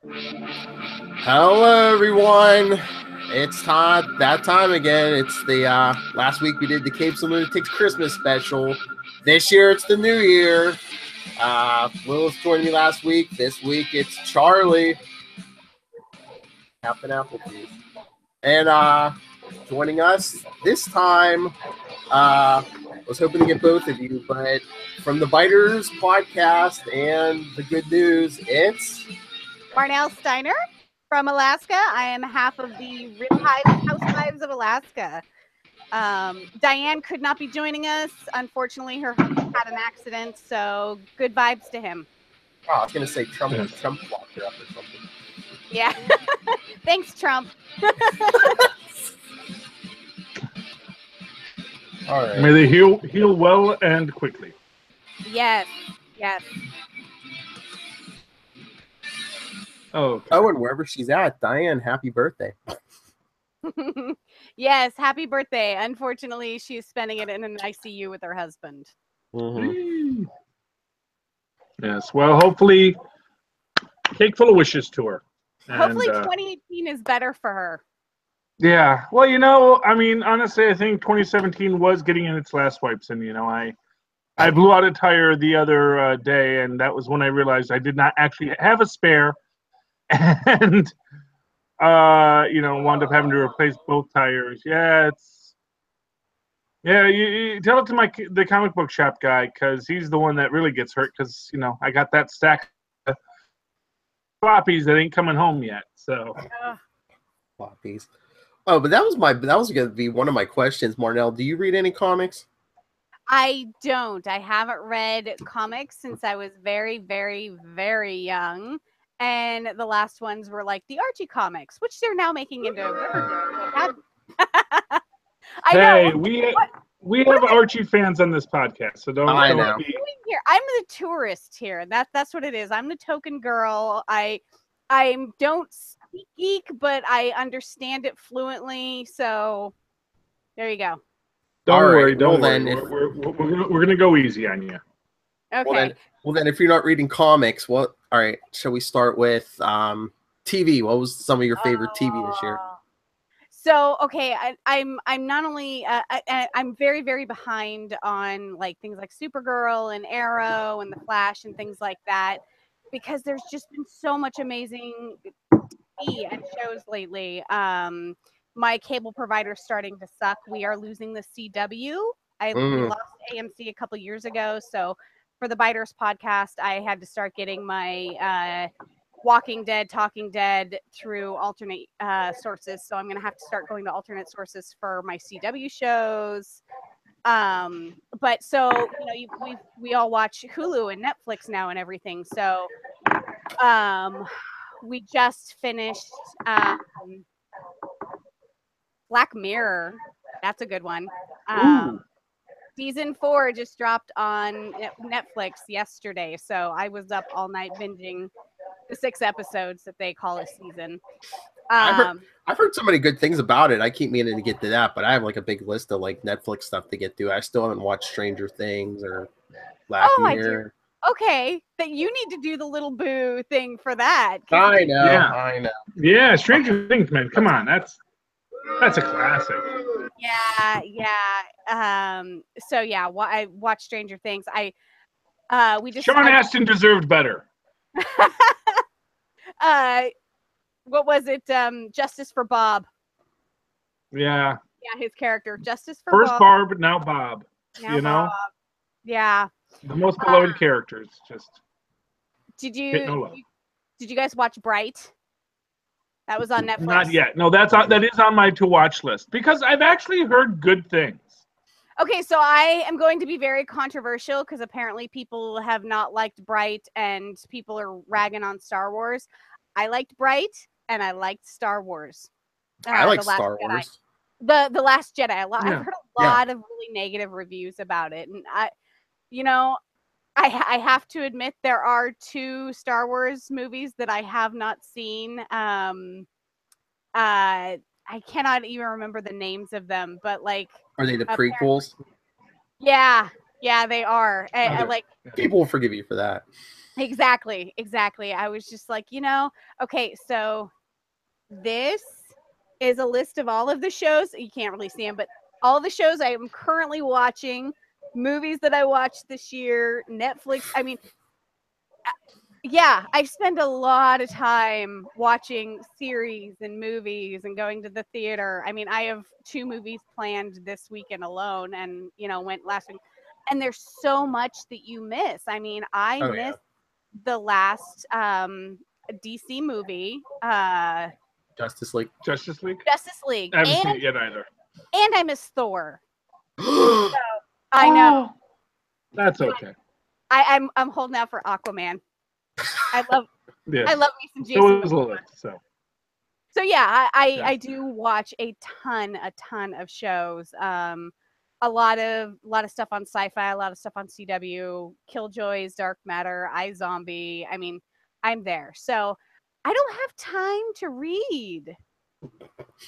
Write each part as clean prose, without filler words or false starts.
Hello, everyone. It's that time again. It's the last week we did the Capes and Lunatics Christmas special. This year it's the new year. Lilith joined me last week. This week it's Charlie, Captain Applebee's, and joining us this time. I was hoping to get both of you, but from the Biters podcast and the good news, it's Marnell Steiner from Alaska. I am half of the Real Housewives of Alaska. Diane could not be joining us. Unfortunately, her husband had an accident, so good vibes to him. Oh, I was going to say Trump locked her up or something. Yeah. Thanks, Trump. All right. May they heal well and quickly. Yes. Yes. Oh, and wherever she's at, Diane, happy birthday. Yes, happy birthday. Unfortunately, she's spending it in an ICU with her husband. Mm-hmm. Yes, well, hopefully, cake full of wishes to her. Hopefully 2018 is better for her. Yeah, well, you know, I mean, honestly, I think 2017 was getting in its last wipes, and, you know, I blew out a tire the other day, and that was when I realized I did not actually have a spare, and, you know, wound up having to replace both tires. Yeah, you tell it to the comic book shop guy, because he's the one that really gets hurt, because, you know, I got that stack of floppies that ain't coming home yet, so. Floppies. Oh, but that was going to be one of my questions, Marnell. Do you read any comics? I don't. I haven't read comics since I was very, very, very young. And the last ones were like the Archie comics, which they're now making into Riverdale. I know. We have Archie fans on this podcast, so don't. I know. Here, I'm the tourist here. That's what it is. I'm the token girl. I don't speak geek, but I understand it fluently. So there you go. Don't worry. We're gonna go easy on you. Okay. Well then, if you're not reading comics, all right. Shall we start with TV? What was some of your favorite TV this year? So okay, I'm not only I'm very, very behind on like things like Supergirl and Arrow and The Flash and things like that, because there's just been so much amazing TV and shows lately. My cable provider's starting to suck. We are losing the CW. We lost AMC a couple years ago, so for the Biters podcast, I had to start getting my Walking Dead, Talking Dead through alternate sources. So I'm going to have to start going to alternate sources for my CW shows. But so, you know, we all watch Hulu and Netflix now and everything. So we just finished Black Mirror. That's a good one. Season 4 just dropped on Netflix yesterday. So I was up all night binging the 6 episodes that they call a season. I've heard so many good things about it. I keep meaning to get to that, but I have like a big list of like Netflix stuff to get to. I still haven't watched Stranger Things or Black Mirror. Okay, that you need to do the little boo thing for that. I know. Yeah, Stranger Things, man. Come on, that's a classic. Yeah. So yeah, I watched Stranger Things. Sean Astin deserved better. What was it? Justice for Bob. Yeah. Yeah, his character, Justice for First Bob. Barb, now Bob. Now you know. Bob. Yeah. The most beloved characters. Just. Did you guys watch Bright? That was on Netflix. Not yet. No, that is on my to watch list because I've actually heard good things. Okay, so I am going to be very controversial because apparently people have not liked Bright and people are ragging on Star Wars. I liked Bright and I liked Star Wars. I like Star Wars. The Last Jedi. I've heard a lot of really negative reviews about it, and I have to admit there are 2 Star Wars movies that I have not seen. I cannot even remember the names of them, but like, are they the prequels? Yeah, they are. Like, people will forgive you for that. Exactly. I was just like, okay, so this is a list of all of the shows. You can't really see them, but all the shows I am currently watching, movies that I watched this year, Netflix. I mean, yeah, I spend a lot of time watching series and movies and going to the theater. I mean, I have 2 movies planned this weekend alone and, went last week. And there's so much that you miss. I mean, I Oh, missed the last DC movie, Justice League. Justice League. League, I haven't seen it yet either. and I miss Thor. Oh, I know. That's okay. I'm holding out for Aquaman. I love Yeah. me some Jason. So was Lilith. So yeah, Yeah. I do watch a ton of shows. A lot of stuff on Sci-Fi, a lot of stuff on CW, Killjoys, Dark Matter, iZombie. I mean, I'm there. So I don't have time to read.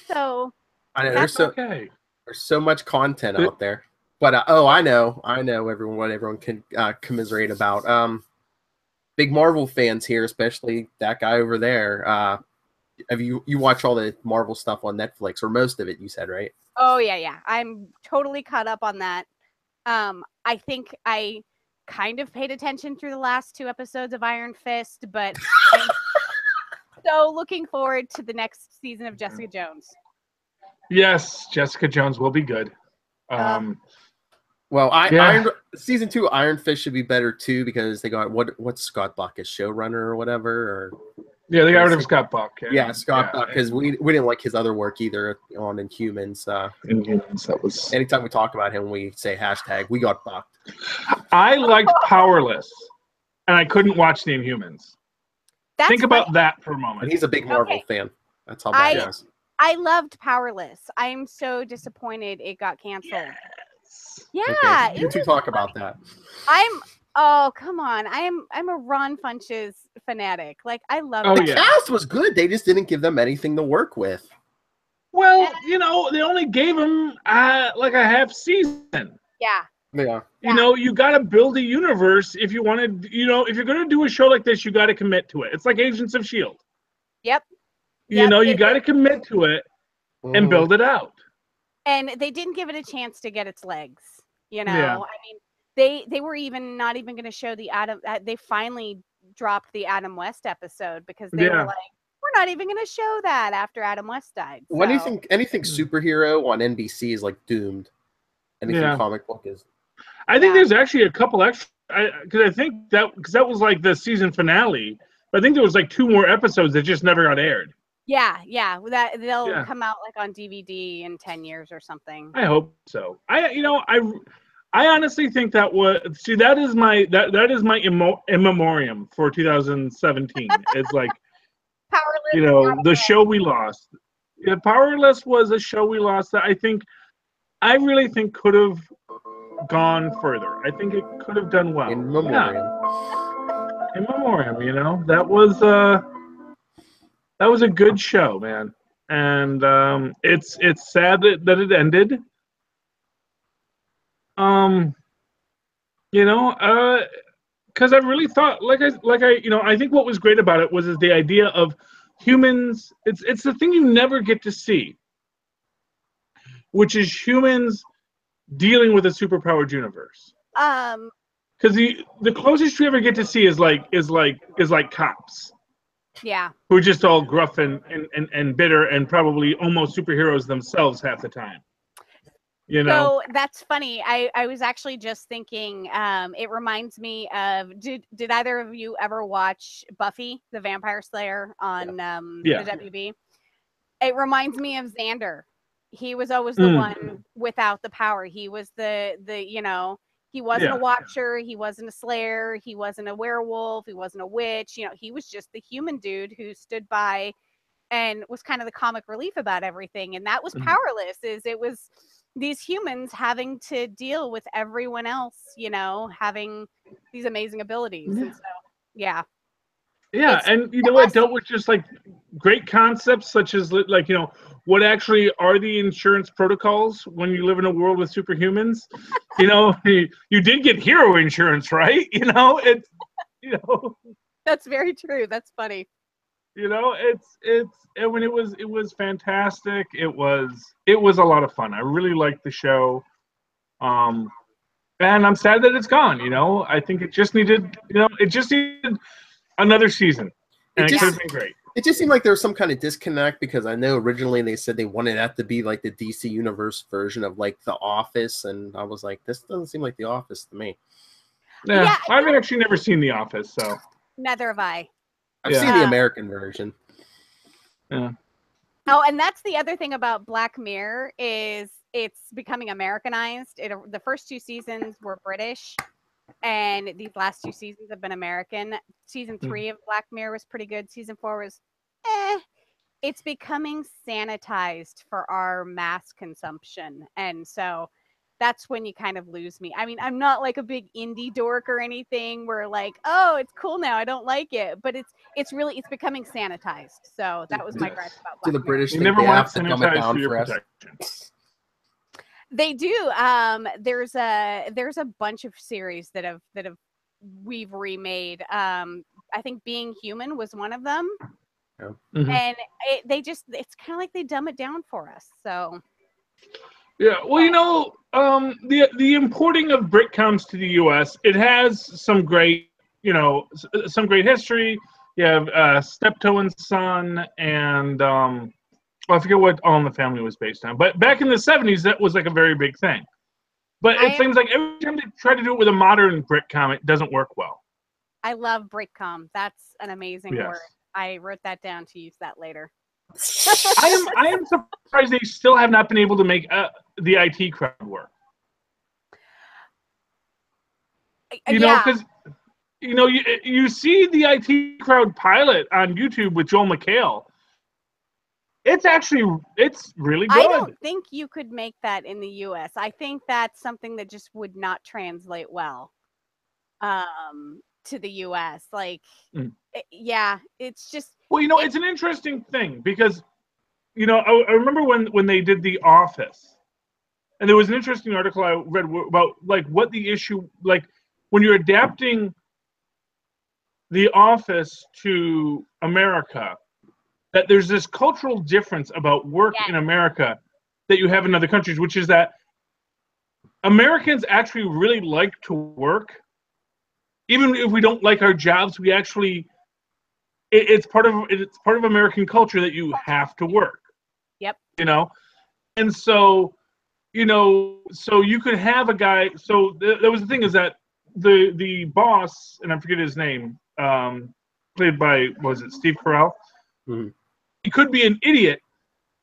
So I know that's Okay. there's so much content out there. But I know everyone what everyone can commiserate about. Big Marvel fans here, especially that guy over there. Have you watch all the Marvel stuff on Netflix, or most of it? You said, right? Oh yeah. I'm totally caught up on that. I think I kind of paid attention through the last 2 episodes of Iron Fist, but I'm so looking forward to the next season of Jessica Jones. Yes, Jessica Jones will be good. Well, season 2 Iron Fist should be better too, because they got what's Scott Buck, as showrunner or whatever, or yeah, they got rid of Scott Buck. Yeah, Scott Buck, because we didn't like his other work either on Inhumans. Inhumans, that was. Anytime we talk about him, we say hashtag we got bucked. I liked Powerless, and I couldn't watch the Inhumans. Think about that for a moment. And he's a big Marvel fan. That's how bad it is. I loved Powerless. I'm so disappointed it got canceled. Yeah, okay. You two talk about that. Oh, come on. I'm a Ron Funches fanatic. Like, I love it. The cast was good. They just didn't give them anything to work with. Well, they only gave them like a half season. Yeah. You got to build a universe if you want to, if you're going to do a show like this, you got to commit to it. It's like Agents of S.H.I.E.L.D. Yep. You got to commit to it and build it out. And they didn't give it a chance to get its legs. Yeah. I mean, they were not even going to show the Adam. They finally dropped the Adam West episode because they were like, we're not even going to show that after Adam West died. So. What do you think? Anything superhero on NBC is like doomed. Anything comic book is. I think there's actually a couple extra. Because I think that was like the season finale. But I think there was like 2 more episodes that just never got aired. Yeah. That they'll come out like on DVD in 10 years or something. I hope so. I honestly think that is my in memoriam for 2017. It's like Powerless. The show we lost. Yeah, Powerless was a show we lost that I really think could have gone further. I think it could have done well. In memoriam. Yeah. In memoriam, that was a good show, man. And it's sad that it ended. Because I really thought, I think what was great about it was the idea of humans. It's the thing you never get to see, which is humans dealing with a superpowered universe. Because the closest you ever get to see is like cops. Yeah. Who are just all gruff and bitter and probably almost superheroes themselves half the time. So that's funny. I was actually just thinking, it reminds me of, did either of you ever watch Buffy the Vampire Slayer on the WB? It reminds me of Xander. He was always the one without the power. He was he wasn't a watcher, he wasn't a slayer, he wasn't a werewolf, he wasn't a witch, he was just the human dude who stood by and was kind of the comic relief about everything. And that was Powerless. It was these humans having to deal with everyone else, having these amazing abilities. And so, yeah. Yeah, and it dealt with just like great concepts such as like, what actually are the insurance protocols when you live in a world with superhumans? You did get hero insurance, right? You know, That's very true. That's funny. you know, when it was fantastic. It was a lot of fun. I really liked the show. Um, and I'm sad that it's gone. You know, I think it just needed another season, and it could have been great. It just seemed like there was some kind of disconnect because I know originally they said they wanted that to be like the DC Universe version of like The Office, and I was like, this doesn't seem like The Office to me. Yeah, I've actually never seen The Office, so neither have I. I've seen the American version. Yeah. Oh, and that's the other thing about Black Mirror is it's becoming Americanized. The first 2 seasons were British, and these last 2 seasons have been American. Season 3 of Black Mirror was pretty good. Season 4 was It's becoming sanitized for our mass consumption, and so that's when you kind of lose me. I mean, I'm not like a big indie dork or anything where like, oh, it's cool now, I don't like it, but it's becoming sanitized. So that was my gripe about Black Do the Mirror. British You think never they want have to dumb it sanitize down for your for us? protection. They do. There's a bunch of series that we've remade. I think Being Human was one of them. Yeah. And it's kind of like they dumb it down for us. So Yeah, well, you know, the importing of Britcoms to the U.S. it has some great, some great history. You have Steptoe and Son, and I forget what All in the Family was based on. But back in the 70s, that was like a very big thing. But it seems like every time they try to do it with a modern Britcom, it doesn't work well. I love Britcom. That's an amazing Yes. word. I wrote that down to use that later. I am surprised they still have not been able to make the IT crowd work. You know, because you see the IT crowd pilot on YouTube with Joel McHale. It's really good. I don't think you could make that in the U.S. I think that's something that just would not translate well to the U.S. Like, yeah, it's just. Well, it's an interesting thing because, I remember when they did The Office, and there was an interesting article I read about like what the issue, like when you're adapting The Office to America, that there's this cultural difference about work in America that you have in other countries, which is that Americans actually really like to work. Even if we don't like our jobs, we actually it's part of American culture that you have to work. Yep. And so, so you could have a guy. So that was the thing is that the boss, and I forget his name, played by Steve Carell. Mm-hmm. He could be an idiot,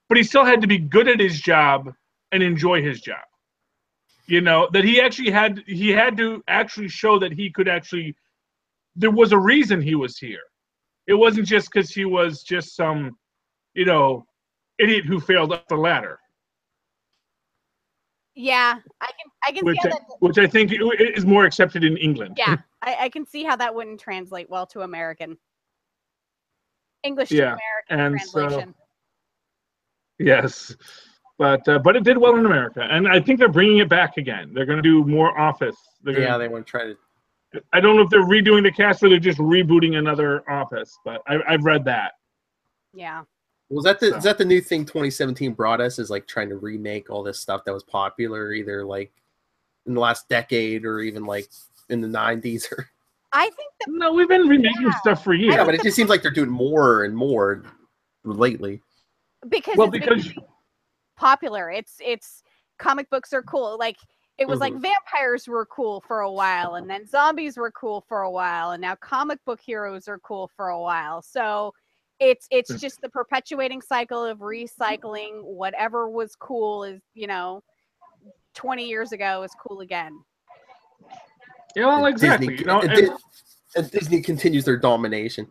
but he still had to be good at his job and enjoy his job. That he had to actually show that he could actually. There was a reason he was here. It wasn't just because he was just some, idiot who failed up the ladder. Yeah, I can see how that. Which I think is more accepted in England. Yeah, I can see how that wouldn't translate well to American. English to American translation. Yes, but it did well in America, and I think they're bringing it back again. They're going to do more Office. They want to try to. I don't know if they're redoing the cast or they're just rebooting another Office, but I've read that. Yeah. Was that is that the new thing 2017 brought us? Is like trying to remake all this stuff that was popular either like in the last decade or even like in the 90s or. I think no, we've been remaking stuff for years. Yeah, but it just seems like they're doing more and more lately. Because popular. It's comic books are cool. Like it was like vampires were cool for a while, and then zombies were cool for a while, and now comic book heroes are cool for a while. So it's just the perpetuating cycle of recycling whatever was cool is 20 years ago is cool again. Yeah, well, exactly. Disney, and Disney continues their domination.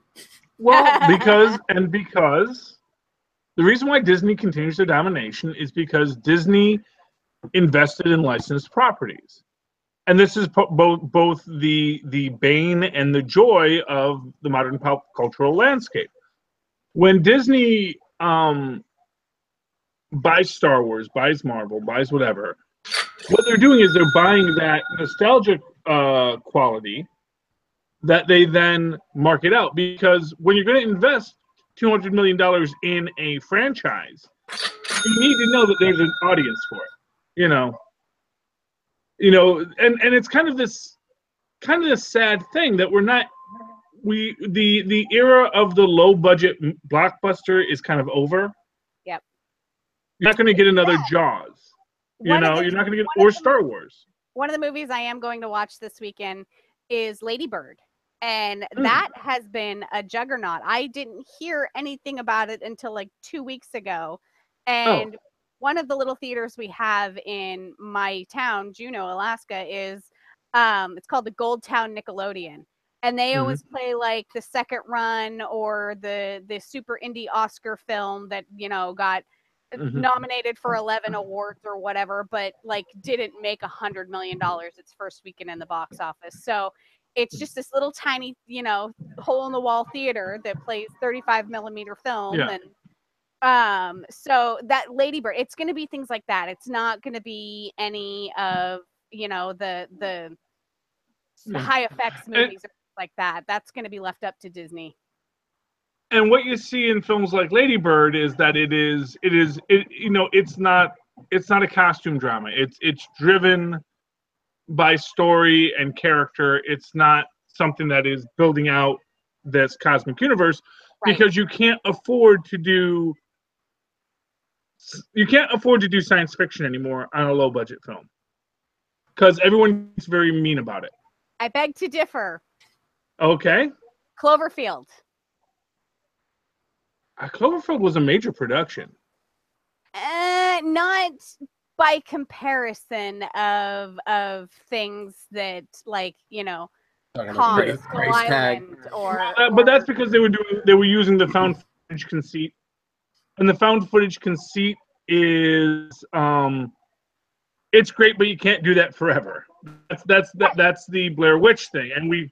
Well, because the reason why Disney continues their domination is because Disney invested in licensed properties, and this is both the bane and the joy of the modern pop cultural landscape. When Disney buys Star Wars, buys Marvel, buys whatever, what they're doing is they're buying that nostalgic quality, that they then market out. Because when you're going to invest $200 million in a franchise, you need to know that there's an audience for it. And it's kind of this sad thing that we're not. The era of the low budget blockbuster is kind of over. Yep. You're not going to get another Jaws. You're not going to get or Star Wars. One of the movies I am going to watch this weekend is Lady Bird. And that has been a juggernaut. I didn't hear anything about it until like 2 weeks ago. And one of the little theaters we have in my town, Juneau, Alaska, is it's called the Gold Town Nickelodeon. And they always play like the second run or the super indie Oscar film that, got nominated for 11 awards or whatever, but like didn't make $100 million its first weekend in the box office. So it's just this little tiny, hole in the wall theater that plays 35 millimeter film. Yeah. And so that Lady Bird, it's going to be things like that. It's not going to be any of, the high effects movies or like that. That's going to be left up to Disney. And what you see in films like Lady Bird is that it's not a costume drama. It's driven by story and character. It's not something that is building out this cosmic universe, because you can't afford to do science fiction anymore on a low budget film, because everyone gets very mean about it. I beg to differ. Okay. Cloverfield. Cloverfield was a major production. Not by comparison of things that, like, Kong, Skull Island, but that's because they were using the found footage conceit, and the found footage conceit is it's great, but you can't do that forever. That's the Blair Witch thing, and we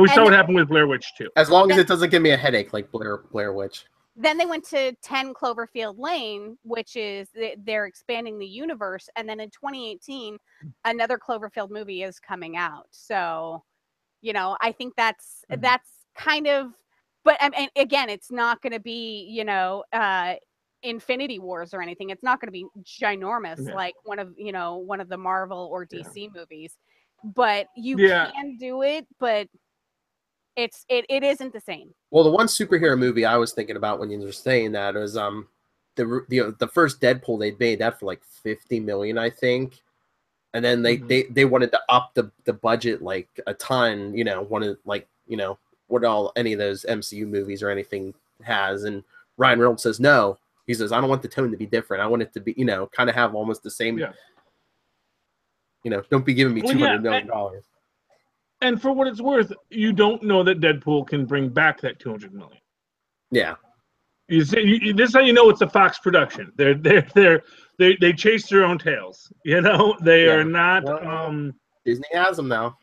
saw what happened with Blair Witch too. As long as it doesn't give me a headache like Blair Witch. Then they went to 10 Cloverfield Lane, which is they're expanding the universe, and then in 2018, another Cloverfield movie is coming out. So, I think that's kind of, but I mean, again, it's not going to be Infinity Wars or anything. It's not going to be ginormous like one of the Marvel or DC movies, but you can do it, but it isn't the same. Well, the one superhero movie I was thinking about when you were saying that was the first Deadpool they made that for like $50 million, I think, and then they wanted to up the budget like a ton, what all any of those MCU movies or anything has, and Ryan Reynolds says no. He says, I don't want the tone to be different. I want it to be, kind of have almost the same. Don't be giving me $200 million. And for what it's worth, you don't know that Deadpool can bring back that $200 million. Yeah. This is how you know it's a Fox production. They chase their own tails. They are not. Well, Disney has them now.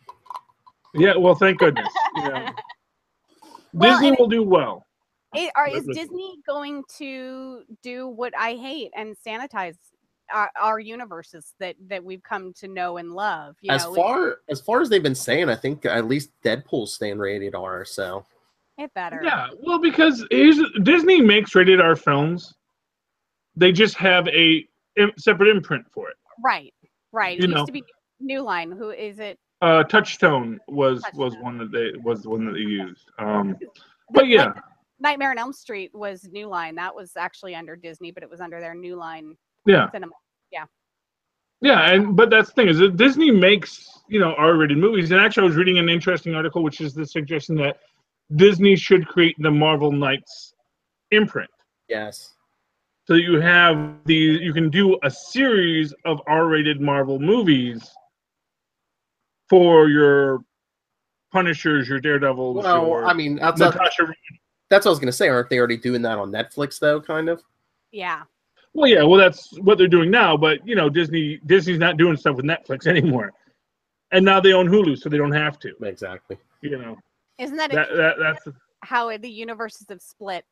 Yeah. Well, thank goodness. Disney will do well. Is Disney going to do what I hate and sanitize our universes that we've come to know and love? As far as they've been saying, I think at least Deadpool's staying rated R. So it better. Yeah, well, because Disney makes rated R films, they just have a separate imprint for it. Right. It used to be New Line. Who is it? Touchstone was one that they used. But yeah. Nightmare on Elm Street was New Line. That was actually under Disney, but it was under their New Line cinema. Yeah, but that's the thing is that Disney makes R-rated movies. And actually, I was reading an interesting article, which is the suggestion that Disney should create the Marvel Knights imprint. Yes. So you can do a series of R-rated Marvel movies for your Punishers, your Daredevils. Well, I mean, that's what I was going to say. Aren't they already doing that on Netflix, though, kind of? Yeah. Well, yeah. Well, that's what they're doing now. But, Disney's not doing stuff with Netflix anymore. And now they own Hulu, so they don't have to. Exactly. Isn't that that's how the universes have split?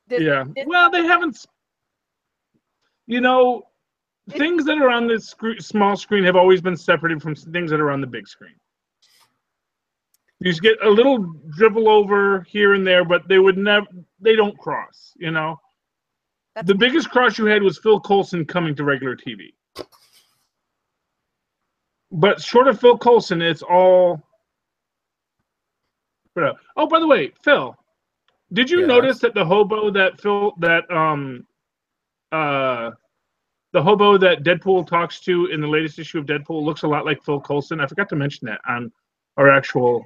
Well, they haven't. Things that are on the small screen have always been separated from things that are on the big screen. You just get a little dribble over here and there, but they would never. They don't cross. You know. The biggest cross you had was Phil Coulson coming to regular TV. But short of Phil Coulson, it's all. Oh, by the way, Phil, did you notice that the hobo that the hobo that Deadpool talks to in the latest issue of Deadpool looks a lot like Phil Coulson? I forgot to mention that on our actual.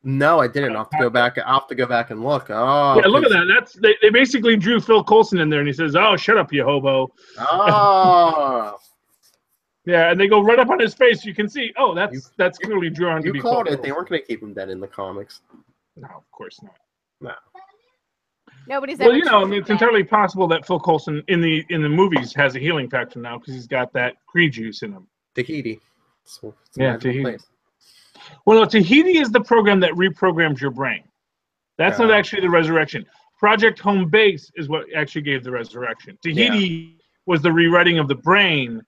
No, I didn't. I'll have to go back. I'll have to go back and look. Oh, yeah, look at that. They basically drew Phil Coulson in there, and he says, "Oh, shut up, you hobo." Oh. Yeah, and they go right up on his face. You can see. Oh, that's clearly drawn to be. You called it. They weren't going to keep him dead in the comics. No, of course not. No. Nobody's well, ever. I mean, it's entirely possible that Phil Coulson in the movies has a healing factor now because he's got that Kree juice in him. Tahiti. Yeah, Tahiti. Place. Well, no, Tahiti is the program that reprograms your brain. That's not actually the resurrection. Project Home Base is what actually gave the resurrection. Tahiti was the rewriting of the brain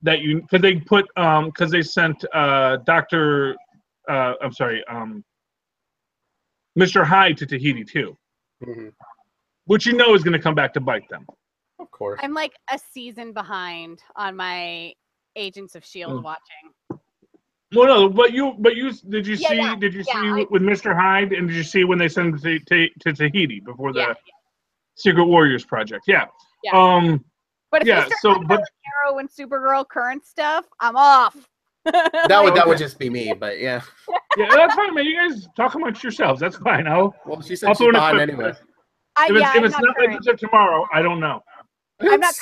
that because they put because they sent Mr. Hyde to Tahiti too, which is going to come back to bite them. Of course. I'm like a season behind on my Agents of S.H.I.E.L.D. watching. Well, no, but did you see with Mr. Hyde, and did you see when they sent him to Tahiti before the Secret Warriors project? Yeah. But if you start talking about Arrow and Supergirl current stuff, I'm off. that would just be me, but yeah. Yeah, that's fine, man. You guys talk amongst yourselves. That's fine. Well, she said she's fine anyway. If it's not like this tomorrow, I don't know. I'm not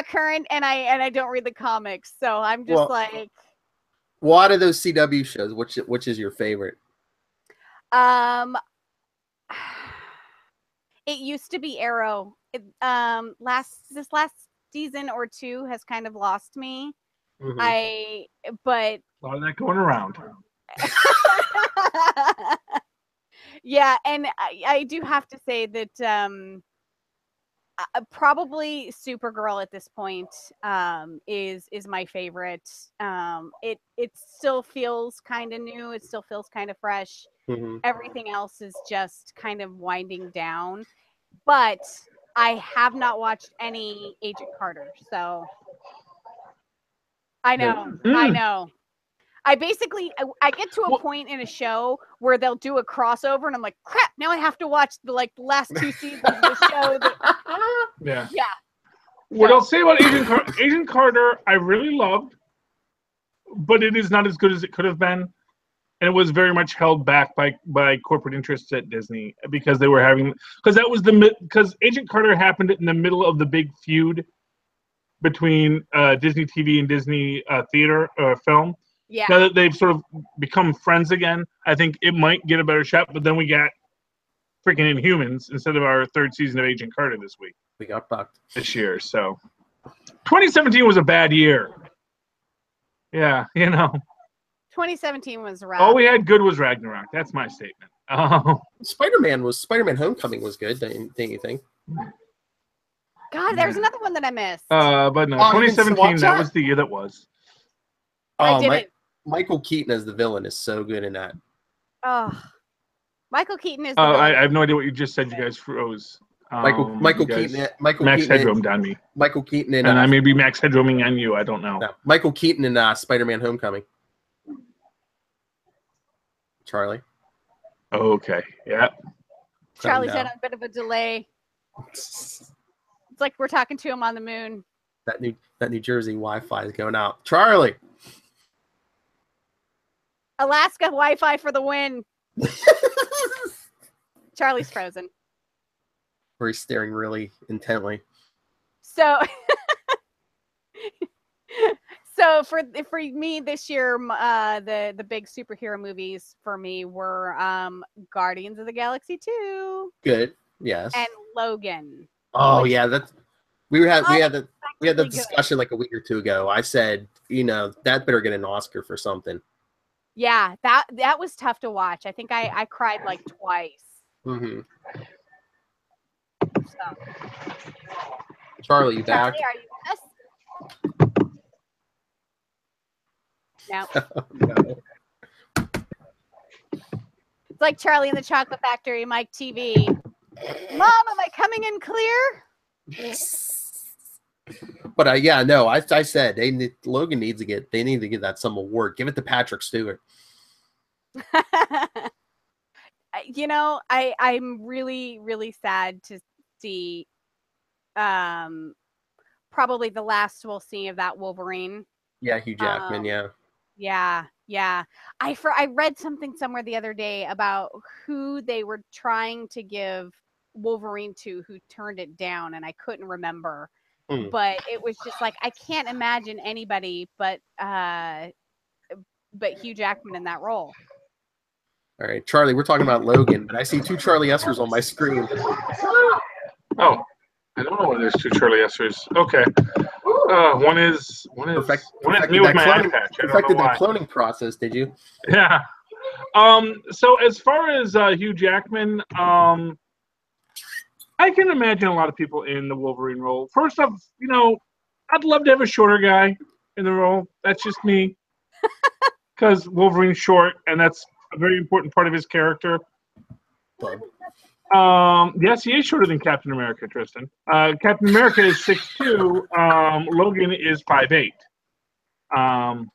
current, and I don't read the comics, so I'm just like. Well, out of those CW shows, which is your favorite? It used to be Arrow. This last season or two has kind of lost me. But a lot of that going around. Yeah, and I do have to say that probably Supergirl at this point is my favorite. It still feels kind of new. It still feels kind of fresh. Everything else is just kind of winding down. But I have not watched any Agent Carter, so I know. I basically I get to a point in a show where they'll do a crossover, and I'm like, crap! Now I have to watch the last two seasons of the show. Yeah. What I'll say about Agent Carter, I really loved, but it is not as good as it could have been, and it was very much held back by corporate interests at Disney because they were having because Agent Carter happened in the middle of the big feud between Disney TV and Disney theater film. Yeah. Now that they've sort of become friends again, I think it might get a better shot. But then we got freaking Inhumans instead of our third season of Agent Carter this week. We got fucked this year. So 2017 was a bad year. Yeah, 2017 was rough. All we had good was Ragnarok. That's my statement. Spider-Man Homecoming was good, don't you think? God, there's another one that I missed. But no, 2017, that was the year that was. I didn't. Michael Keaton as the villain is so good in that. Oh, Michael Keaton is. I have no idea what you just said. You guys froze. Max Headroom on me. Michael Keaton and I may be Max Headrooming on you. I don't know. No, Michael Keaton in Spider-Man Homecoming. Charlie. Okay. Yeah. Charlie's had a bit of a delay. It's like we're talking to him on the moon. That New Jersey Wi-Fi is going out. Charlie. Alaska Wi-Fi for the win. Charlie's frozen. Or he's staring really intently. So for me this year, the big superhero movies for me were Guardians of the Galaxy 2. Good. Yes. And Logan. Oh yeah, we had the discussion like a week or two ago. I said, that better get an Oscar for something. Yeah, that was tough to watch. I think I cried like twice. Mm-hmm. So. Charlie, you back? Are you with us? No. No. It's like Charlie and the Chocolate Factory, Mike TV. Mom, am I coming in clear? But yeah, no, I said Logan needs to get that some award. Give it to Patrick Stewart. You know, I'm really, really sad to see probably the last we'll see of that Wolverine. Yeah, Hugh Jackman, Yeah. I read something somewhere the other day about who they were trying to give Wolverine to, who turned it down, and I couldn't remember. But it was just like, I can't imagine anybody but Hugh Jackman in that role. All right, Charlie, we're talking about Logan, but I see 2 Charlie Essers on my screen. Oh, I don't know why there's 2 Charlie Essers. Okay. One is me with my eye patch. Perfected that cloning process, did you? Yeah. So as far as Hugh Jackman, I can imagine a lot of people in the Wolverine role. First off, you know, I'd love to have a shorter guy in the role. That's just me. Because Wolverine's short, and that's a very important part of his character. Yes, he is shorter than Captain America, Tristan. Captain America is 6'2". Logan is 5'8". I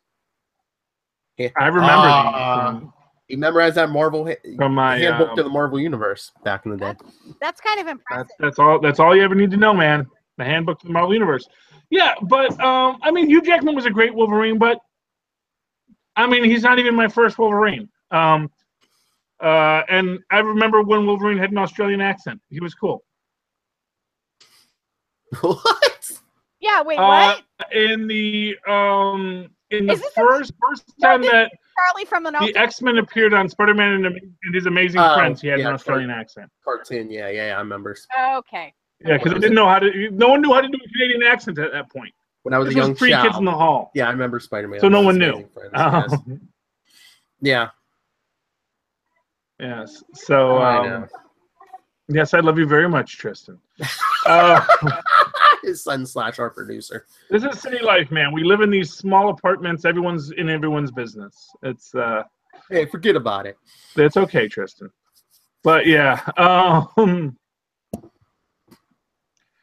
remember these. You memorized that Marvel from my handbook to the Marvel Universe back in the day. That's kind of impressive. That's all you ever need to know, man. The handbook to the Marvel Universe. Yeah, but I mean, Hugh Jackman was a great Wolverine, but I mean, he's not even my first Wolverine. And I remember when Wolverine had an Australian accent. He was cool. What? Yeah, wait, what? In the first time that Charlie from the X-Men appeared on Spider-Man and his Amazing Friends, he had an Australian accent. Cartoon, yeah, I remember. Okay. Yeah, because no one knew how to do a Canadian accent at that point. When I was a young three kids in the hall. Yeah, I remember Spider-Man. So no one knew. Yes. Yeah. Yes. So yes, I love you very much, Tristan. His son / our producer. This is city life, man. We live in these small apartments. Everyone's in everyone's business. It's hey, forget about it. It's okay, Tristan. But yeah.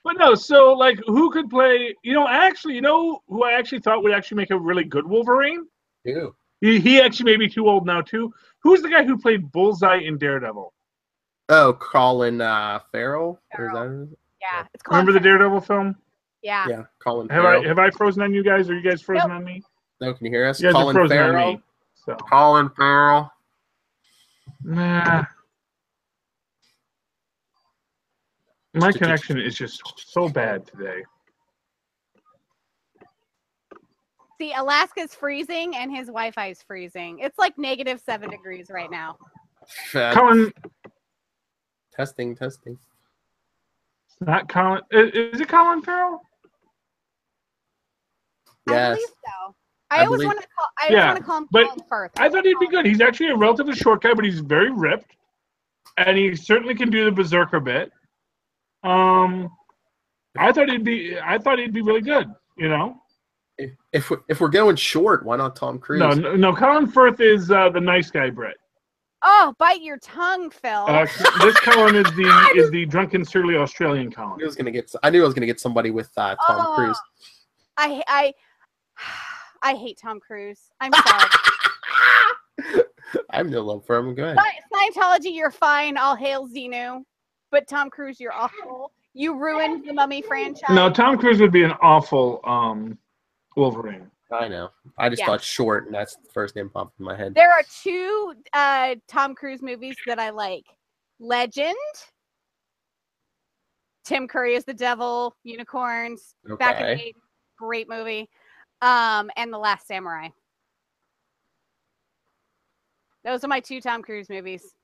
But no, so like who could play, who I actually thought would actually make a really good Wolverine? Who? He actually may be too old now too. Who's the guy who played Bullseye in Daredevil? Oh, Colin Farrell? Or is that yeah, it's Colin Remember the Daredevil film? Yeah. Yeah, Colin Farrell. Have I frozen on you guys? Are you guys frozen on me? No, can you hear us? You guys Colin are frozen Farrell. on me. So. Colin Farrell. Nah. My connection is just so bad today. See, Alaska's freezing and his Wi-Fi is freezing. It's like -7 degrees right now. Colin. Testing. Not Colin. Is it Colin Farrell? Yes. I believe so. I always want to call him Colin Firth. I thought he'd be good. He's actually a relatively short guy, but he's very ripped, and he certainly can do the berserker bit. I thought he'd be really good. If we're going short, why not Tom Cruise? No. Colin Firth is the nice guy, Brett. Oh, bite your tongue, Phil. This Colin is the drunken, surly Australian Colin. I knew I was gonna get somebody with Tom Cruise. I hate Tom Cruise. I'm sorry. I have no love for him. Go ahead. Scientology, you're fine. All hail Xenu. But Tom Cruise, you're awful. You ruined the Mummy franchise. No, Tom Cruise would be an awful Wolverine. I know. I just thought short, and that's the first name popped in my head. There are 2 Tom Cruise movies that I like. Legend. Tim Curry as the devil. Unicorns. Okay. Back in the 80s. Great movie. And The Last Samurai. Those are my 2 Tom Cruise movies.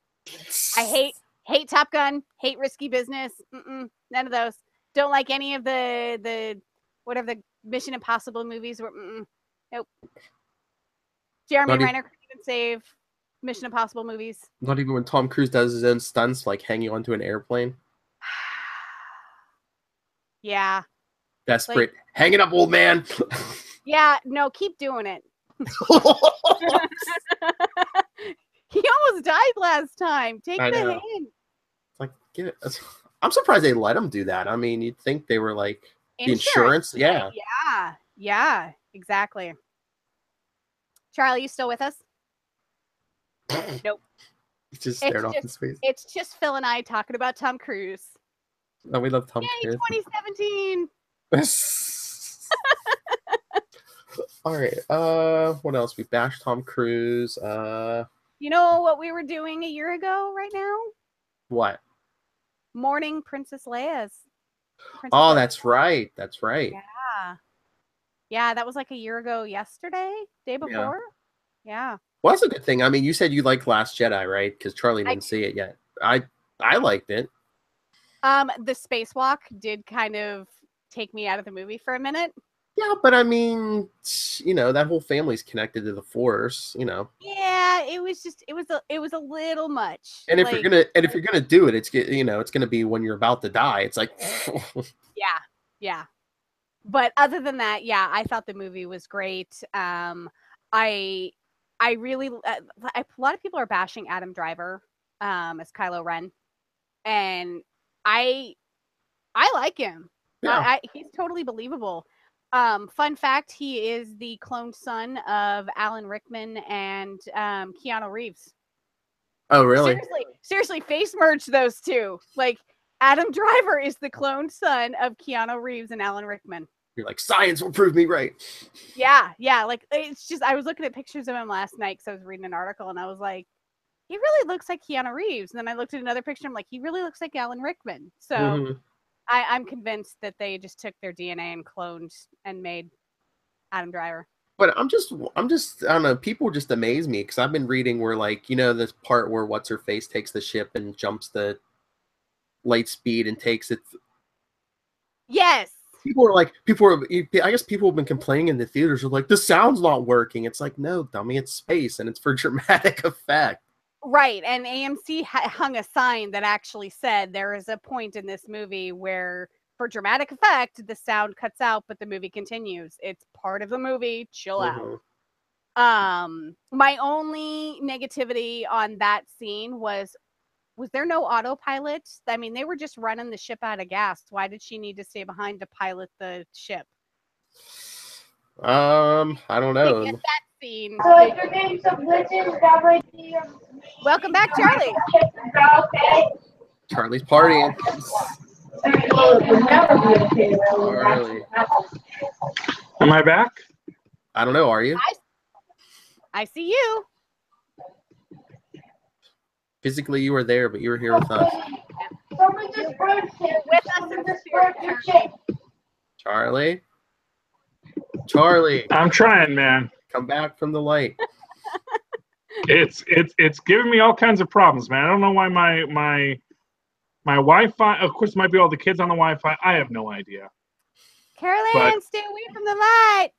I hate Top Gun. Hate Risky Business. None of those. Don't like any of the whatever the Mission Impossible movies were. Nope. Jeremy Renner couldn't even save Mission Impossible movies. Not even when Tom Cruise does his own stunts, like hanging onto an airplane. Yeah. Desperate. Hang it up, old man. Yeah, no, keep doing it. He almost died last time. Take I the know. hint. It's like, get it. I'm surprised they let him do that. I mean, you'd think they were like the insurance. Yeah. Yeah, exactly. Charlie, you still with us? Nope. He just stared off his face. It's just Phil and I talking about Tom Cruise. No, we love Tom Yay, Cruise. 2017. All right. What else? We bashed Tom Cruise. You know what we were doing a year ago right now? What? Mourning Princess Leia's. Oh, that's right. That's right. Yeah, that was like a year ago yesterday, day before. Yeah. Well, that's a good thing. I mean, you said you liked Last Jedi, right? Because Charlie didn't see it yet. I liked it. The spacewalk did kind of take me out of the movie for a minute. Yeah, but I mean, you know, that whole family's connected to the Force, you know. Yeah, it was a little much. And if you're gonna do it, it's gonna be when you're about to die. It's like yeah. But other than that, yeah, I thought the movie was great. I really a lot of people are bashing Adam Driver as Kylo Ren, and I like him. Yeah. He's totally believable. Fun fact: he is the cloned son of Alan Rickman and Keanu Reeves. Oh, really? Seriously, face merge those two. Like Adam Driver is the cloned son of Keanu Reeves and Alan Rickman. You're like, science will prove me right. Yeah. Like it's just I was looking at pictures of him last night because I was reading an article and I was like, he really looks like Keanu Reeves. And then I looked at another picture. I'm like, he really looks like Alan Rickman. So I'm convinced that they just took their DNA and cloned and made Adam Driver. But I'm just I don't know, people just amaze me because I've been reading where, like, you know, this part where what's her face takes the ship and jumps the light speed and takes it. Yes. I guess people have been complaining in the theaters are like, the sound's not working. It's like, no, dummy, it's space and it's for dramatic effect. Right. And AMC hung a sign that actually said there is a point in this movie where for dramatic effect, the sound cuts out, but the movie continues. It's part of the movie. Chill out. My only negativity on that scene was there no autopilot? I mean, they were just running the ship out of gas. Why did she need to stay behind to pilot the ship? I don't know. That scene. Your name's a legend. Welcome back, Charlie. Charlie's partying. Charlie. Am I back? I don't know. Are you? I see you. Physically, you were there, but you were here with us. Charlie? I'm trying, man. Come back from the light. It's giving me all kinds of problems, man. I don't know why my Wi-Fi, of course, it might be all the kids on the Wi-Fi. I have no idea. Caroline, stay away from the light.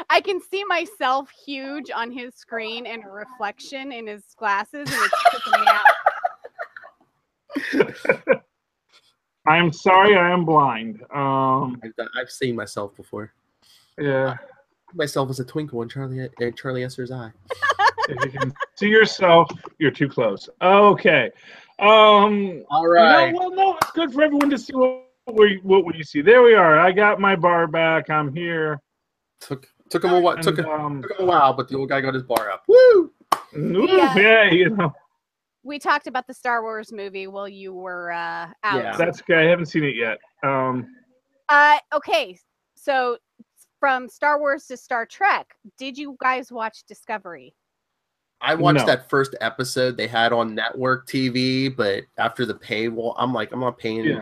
I can see myself huge on his screen and a reflection in his glasses, and it's freaking me out. I'm sorry, I am blind. I've seen myself before. Yeah. Myself as a twinkle in Charlie Esser's eye. If you can see yourself, you're too close. Okay. All right. No, it's good for everyone to see what you see. There we are. I got my bar back. I'm here. Took him a while. Took him a while, but the old guy got his bar up. Woo! Yeah, you know. We talked about the Star Wars movie while you were out. Yeah. That's good. I haven't seen it yet. Okay, so from Star Wars to Star Trek, did you guys watch Discovery? I watched that first episode they had on network TV, but after the paywall, I'm like, I'm not paying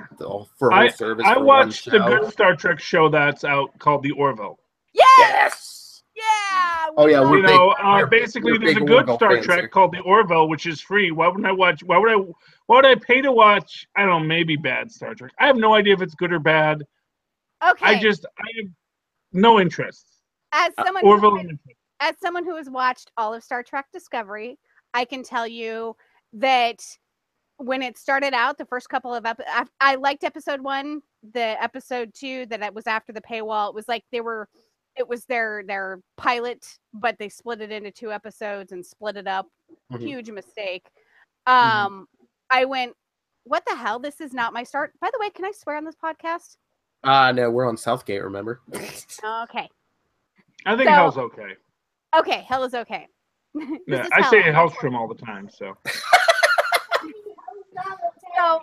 for a whole service. I watched the good Star Trek show that's out called The Orville. Yes! Yeah! Oh yeah, basically there's a good Star Trek called The Orville, which is free. Why wouldn't I watch? Why would I pay to watch? I don't know, maybe bad Star Trek. I have no idea if it's good or bad. Okay. I have no interest. As someone who has watched all of Star Trek Discovery, I can tell you that when it started out, the first couple of I liked episode 1. The episode 2 that was after the paywall, it was like they were it was their pilot, but they split it into 2 episodes and split it up. Huge mistake. I went, what the hell? This is not my start. By the way, can I swear on this podcast? No, we're on Southgate, remember? Okay. I think hell's okay. Okay, hell is okay. Yeah, I say Hellstrom all the time, so. So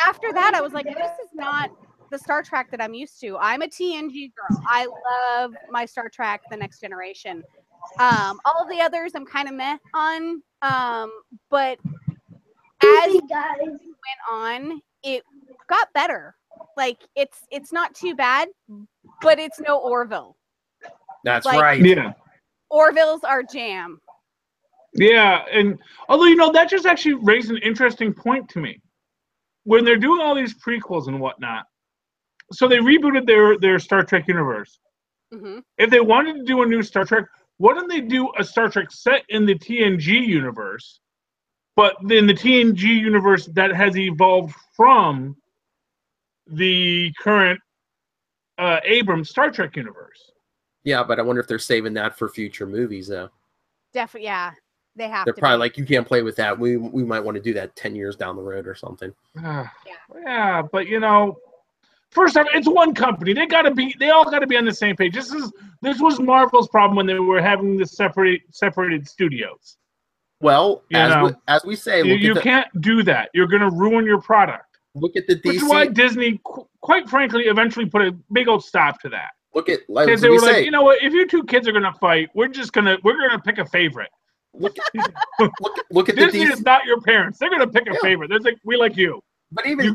after that, I was like, this is not the Star Trek that I'm used to. I'm a TNG girl. I love my Star Trek, The Next Generation. All of the others I'm kind of meh on. But as it went on, it got better. Like it's not too bad, but it's no Orville. That's like, right. Yeah. Orville's our jam. Yeah, and although that just actually raised an interesting point to me. When they're doing all these prequels and whatnot, so they rebooted their Star Trek universe. If they wanted to do a new Star Trek, why don't they do a Star Trek set in the TNG universe, but in the TNG universe that has evolved from the current Abrams Star Trek universe? Yeah, but I wonder if they're saving that for future movies, though. Definitely, yeah. They have They're to probably be. like, you can't play with that. We might want to do that 10 years down the road or something. Yeah, but first off, it's one company. They all gotta be on the same page. This was Marvel's problem when they were having the separated studios. Well, as we say, you can't do that. You're gonna ruin your product. Look at the DC. Which is why Disney, quite frankly, eventually put a big old stop to that. Because they were like, you know what? If you two kids are gonna fight, we're gonna pick a favorite. Look at Disney the DC. is not your parents. They're gonna pick a favorite. There's like, we like you. But you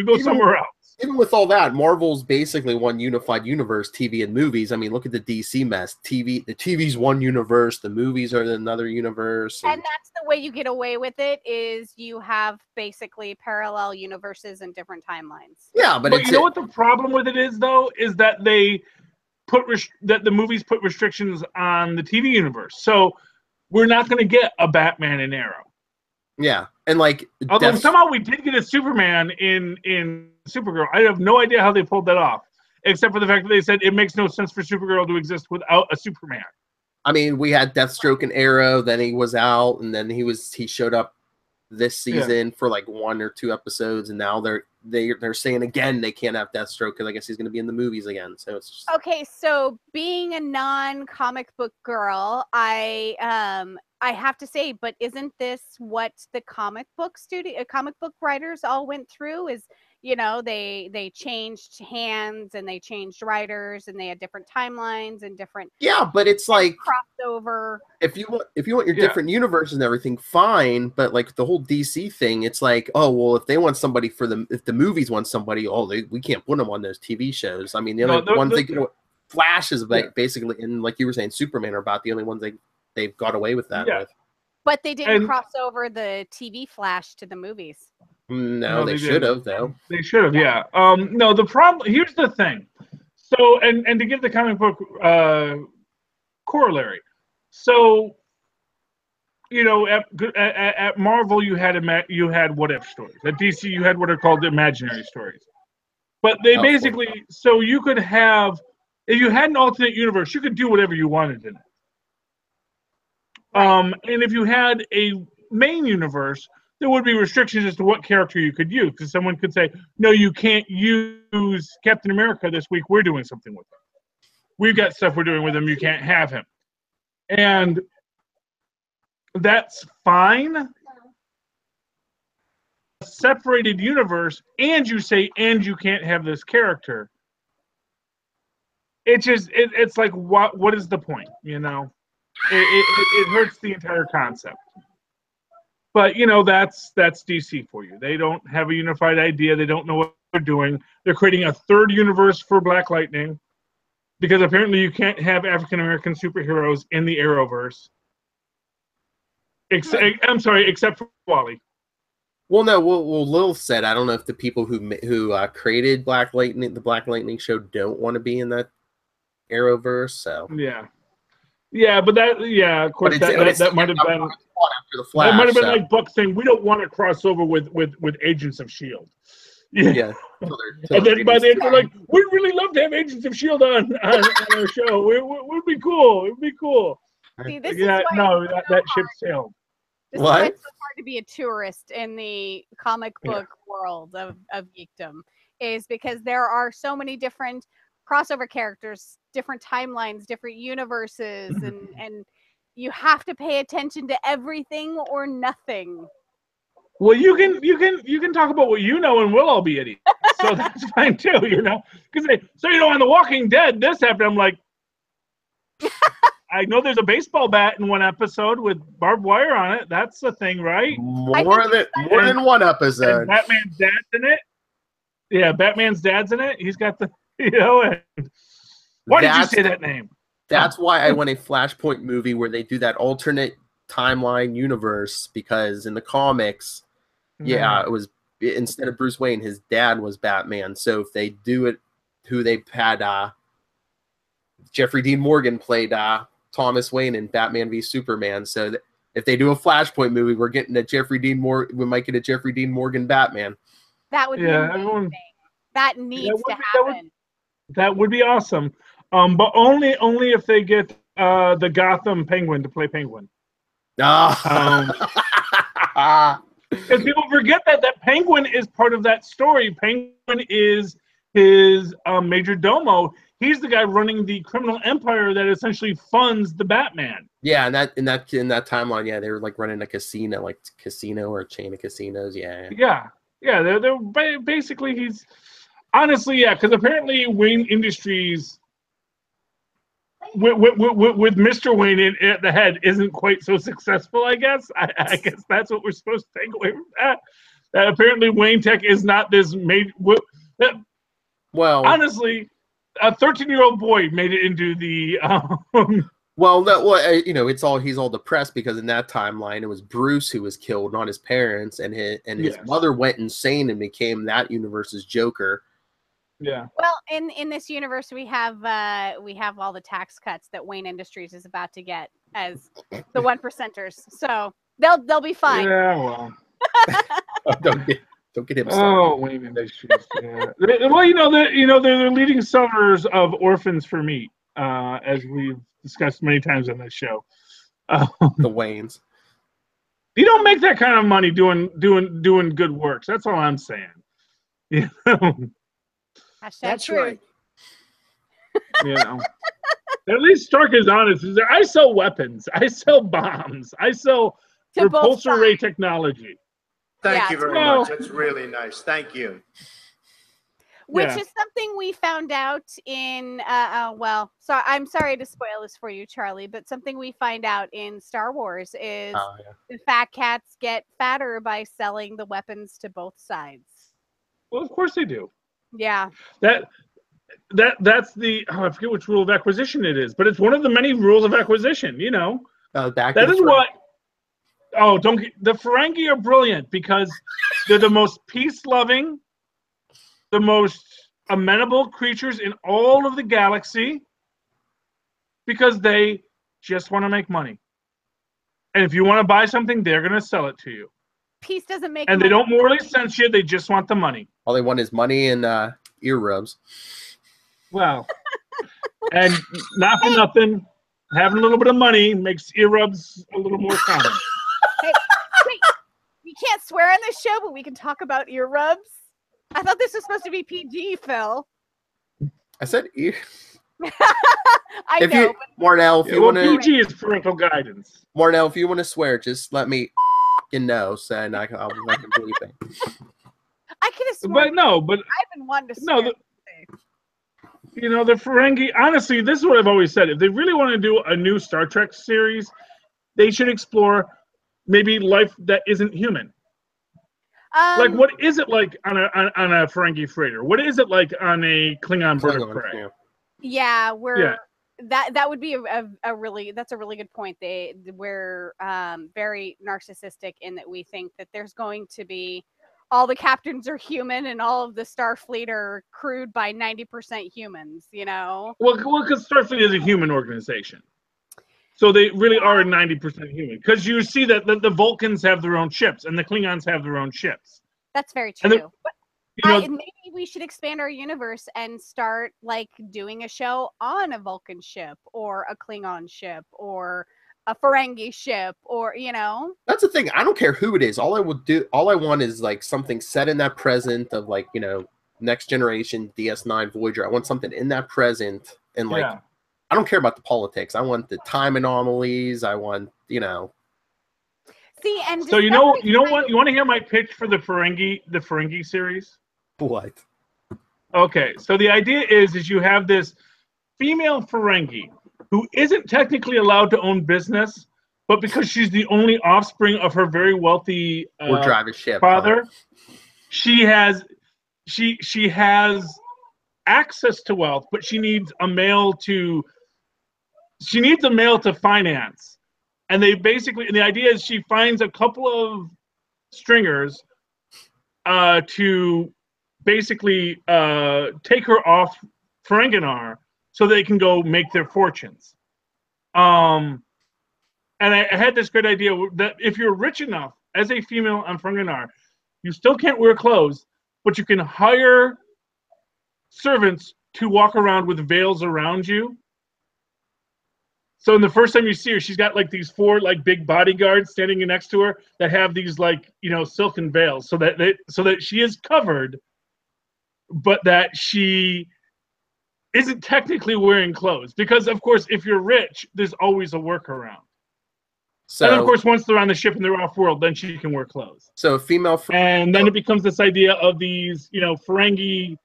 go somewhere else. Even with all that, Marvel's basically one unified universe, TV and movies. I mean, look at the DC mess. The TV's one universe, the movies are another universe. And that's the way you get away with it, is you have basically parallel universes and different timelines. Yeah, but you know what the problem with it is, though, is that they that the movies put restrictions on the TV universe. So we're not going to get a Batman and Arrow. Yeah, and like, although somehow we did get a Superman in Supergirl. I have no idea how they pulled that off, except for the fact that they said it makes no sense for Supergirl to exist without a Superman. I mean, we had Deathstroke and Arrow, then he was out, and then he showed up this season for like 1 or 2 episodes, and now they're saying again they can't have Deathstroke because I guess he's going to be in the movies again. So it's just... Okay, so being a non-comic book girl, I have to say, but isn't this what the comic book writers all went through? Is they changed hands and they changed writers and they had different timelines and different but it's like crossover. If you want your different universes and everything, fine. But like the whole DC thing, it's like, oh well, if they want somebody if the movies want somebody, we can't put them on those TV shows. I mean, the only ones they get Flash is basically, and like you were saying, Superman are about the only ones they've got away with that with. But they didn't cross over the TV Flash to the movies. No, they should have, though. They should have, yeah. No, the problem, here's the thing. So, and to give the comic book corollary. So, at Marvel, you had what-if stories. At DC, you had what are called imaginary stories. But they basically, so you could have, if you had an alternate universe, you could do whatever you wanted in it. And if you had a main universe, there would be restrictions as to what character you could use. Because someone could say, no, you can't use Captain America this week. We're doing something with him. We've got stuff we're doing with him. You can't have him. And that's fine. A separated universe, and you say, and you can't have this character. It's like, what is the point, It hurts the entire concept. But, that's DC for you. They don't have a unified idea. They don't know what they're doing. They're creating a third universe for Black Lightning because apparently you can't have African-American superheroes in the Arrowverse. Except for Wally. Well, no. Well, Lilith said, I don't know if the people who created Black Lightning, the Black Lightning show, don't want to be in that Arrowverse. So yeah, but of course, that might have been after the Flash. That might have been like Buck saying we don't want to cross over with Agents of S.H.I.E.L.D. Yeah. And then by the end, they're like, we'd really love to have Agents of S.H.I.E.L.D. on our show. It would be cool. It would be cool. See, this Yeah, is why no, it's so that ship hard. sailed. This is why it's so hard to be a tourist in the comic book world of geekdom, is because there are so many different crossover characters, different timelines, different universes, and you have to pay attention to everything or nothing. Well, you can talk about what you know, and we'll all be idiots. So that's fine too, Because on The Walking Dead, this happened. I'm like, I know there's a baseball bat in one episode with barbed wire on it. That's a thing, right? More than one episode. And Batman's dad's in it. Yeah, Batman's dad's in it. He's got the And why did you say that name? That's why I want a Flashpoint movie where they do that alternate timeline universe, because in the comics, it was, instead of Bruce Wayne, his dad was Batman. So if they do it, who they had, Jeffrey Dean Morgan played Thomas Wayne in Batman v Superman. So if they do a Flashpoint movie, we're getting a Jeffrey Dean Morgan. We might get a Jeffrey Dean Morgan Batman. That would be amazing. That needs to happen. That would be awesome. But only if they get the Gotham Penguin to play Penguin. Because people forget that Penguin is part of that story. Penguin is his major domo. He's the guy running the criminal empire that essentially funds the Batman. Yeah, and in that timeline, they were like running a casino, or a chain of casinos. Yeah. They're basically, he's honestly, because apparently Wayne Industries with Mr. Wayne at the head isn't quite so successful. I guess that's what we're supposed to take away from that. That apparently Wayne Tech is not this made. Well, honestly, a 13-year-old boy made it into the. He's all depressed because in that timeline it was Bruce who was killed, not his parents, and his mother went insane and became that universe's Joker. Yeah. Well, in this universe, we have all the tax cuts that Wayne Industries is about to get as the 1%ers, so they'll be fine. Yeah, well. Don't get him. Oh, Wayne Industries. Yeah. Well, they're the leading sellers of orphans for meat, as we've discussed many times on this show. The Waynes. You don't make that kind of money doing good works. That's all I'm saying. That's true. Right. At least Stark is honest. I sell weapons. I sell bombs. I sell repulsor ray technology. Thank you very much. That's really nice. Thank you. Which is something we found out in, I'm sorry to spoil this for you, Charlie, but something we find out in Star Wars is the fat cats get fatter by selling the weapons to both sides. Well, of course they do. Yeah. That's the, I forget which rule of acquisition it is, but it's one of the many rules of acquisition, that is what. Oh, the Ferengi are brilliant because they're the most peace-loving, the most amenable creatures in all of the galaxy, because they just want to make money. And if you want to buy something, they're going to sell it to you. Peace doesn't make and money. They don't morally sense you. They just want the money. All they want is money and ear rubs. Well, and not for nothing, having a little bit of money makes ear rubs a little more common. Hey, wait, we can't swear on this show, but we can talk about ear rubs. I thought this was supposed to be PG, Phil. I said ear. I know. Marnell, if you want to, PG is parental guidance. Marnell, if you want to swear, just let me know, so and I can believe it. I could have sworn. But I've been wanting to swear. The Ferengi. Honestly, this is what I've always said. If they really want to do a new Star Trek series, they should explore maybe life that isn't human. Like, what is it like on a Ferengi freighter? What is it like on a Klingon bird of prey? Yeah, that would be a really good point. We're very narcissistic in that we think that there's going to be all the captains are human and all of the Starfleet are crewed by 90% humans. Well, because Starfleet is a human organization. So they really are 90% human. Because you see that the Vulcans have their own ships and the Klingons have their own ships. That's very true. maybe we should expand our universe and start like doing a show on a Vulcan ship or a Klingon ship or a Ferengi ship, or That's the thing. I don't care who it is. All I want is like something set in that present of like, Next Generation, DS9, Voyager. I want something in that present, and like I don't care about the politics. I want the time anomalies. I want, See, and so you know what? You want to hear my pitch for the Ferengi series? What? Okay, so the idea is you have this female Ferengi who isn't technically allowed to own business, but because she's the only offspring of her very wealthy or drive a ship father, she has access to wealth, but she needs a male to finance. And the idea is she finds a couple of stringers to basically take her off Ferenginar so they can go make their fortunes. And I had this great idea that if you're rich enough as a female on Ferenginar, you still can't wear clothes, but you can hire servants to walk around with veils around you. So in the first time you see her, she's got like these 4 like big bodyguards standing next to her that have these like silken veils, so that she is covered, but that she isn't technically wearing clothes. Because of course, if you're rich, there's always a workaround. So, and of course, once they're on the ship and they're off-world, then she can wear clothes. So female, and then it becomes this idea of these, Ferengi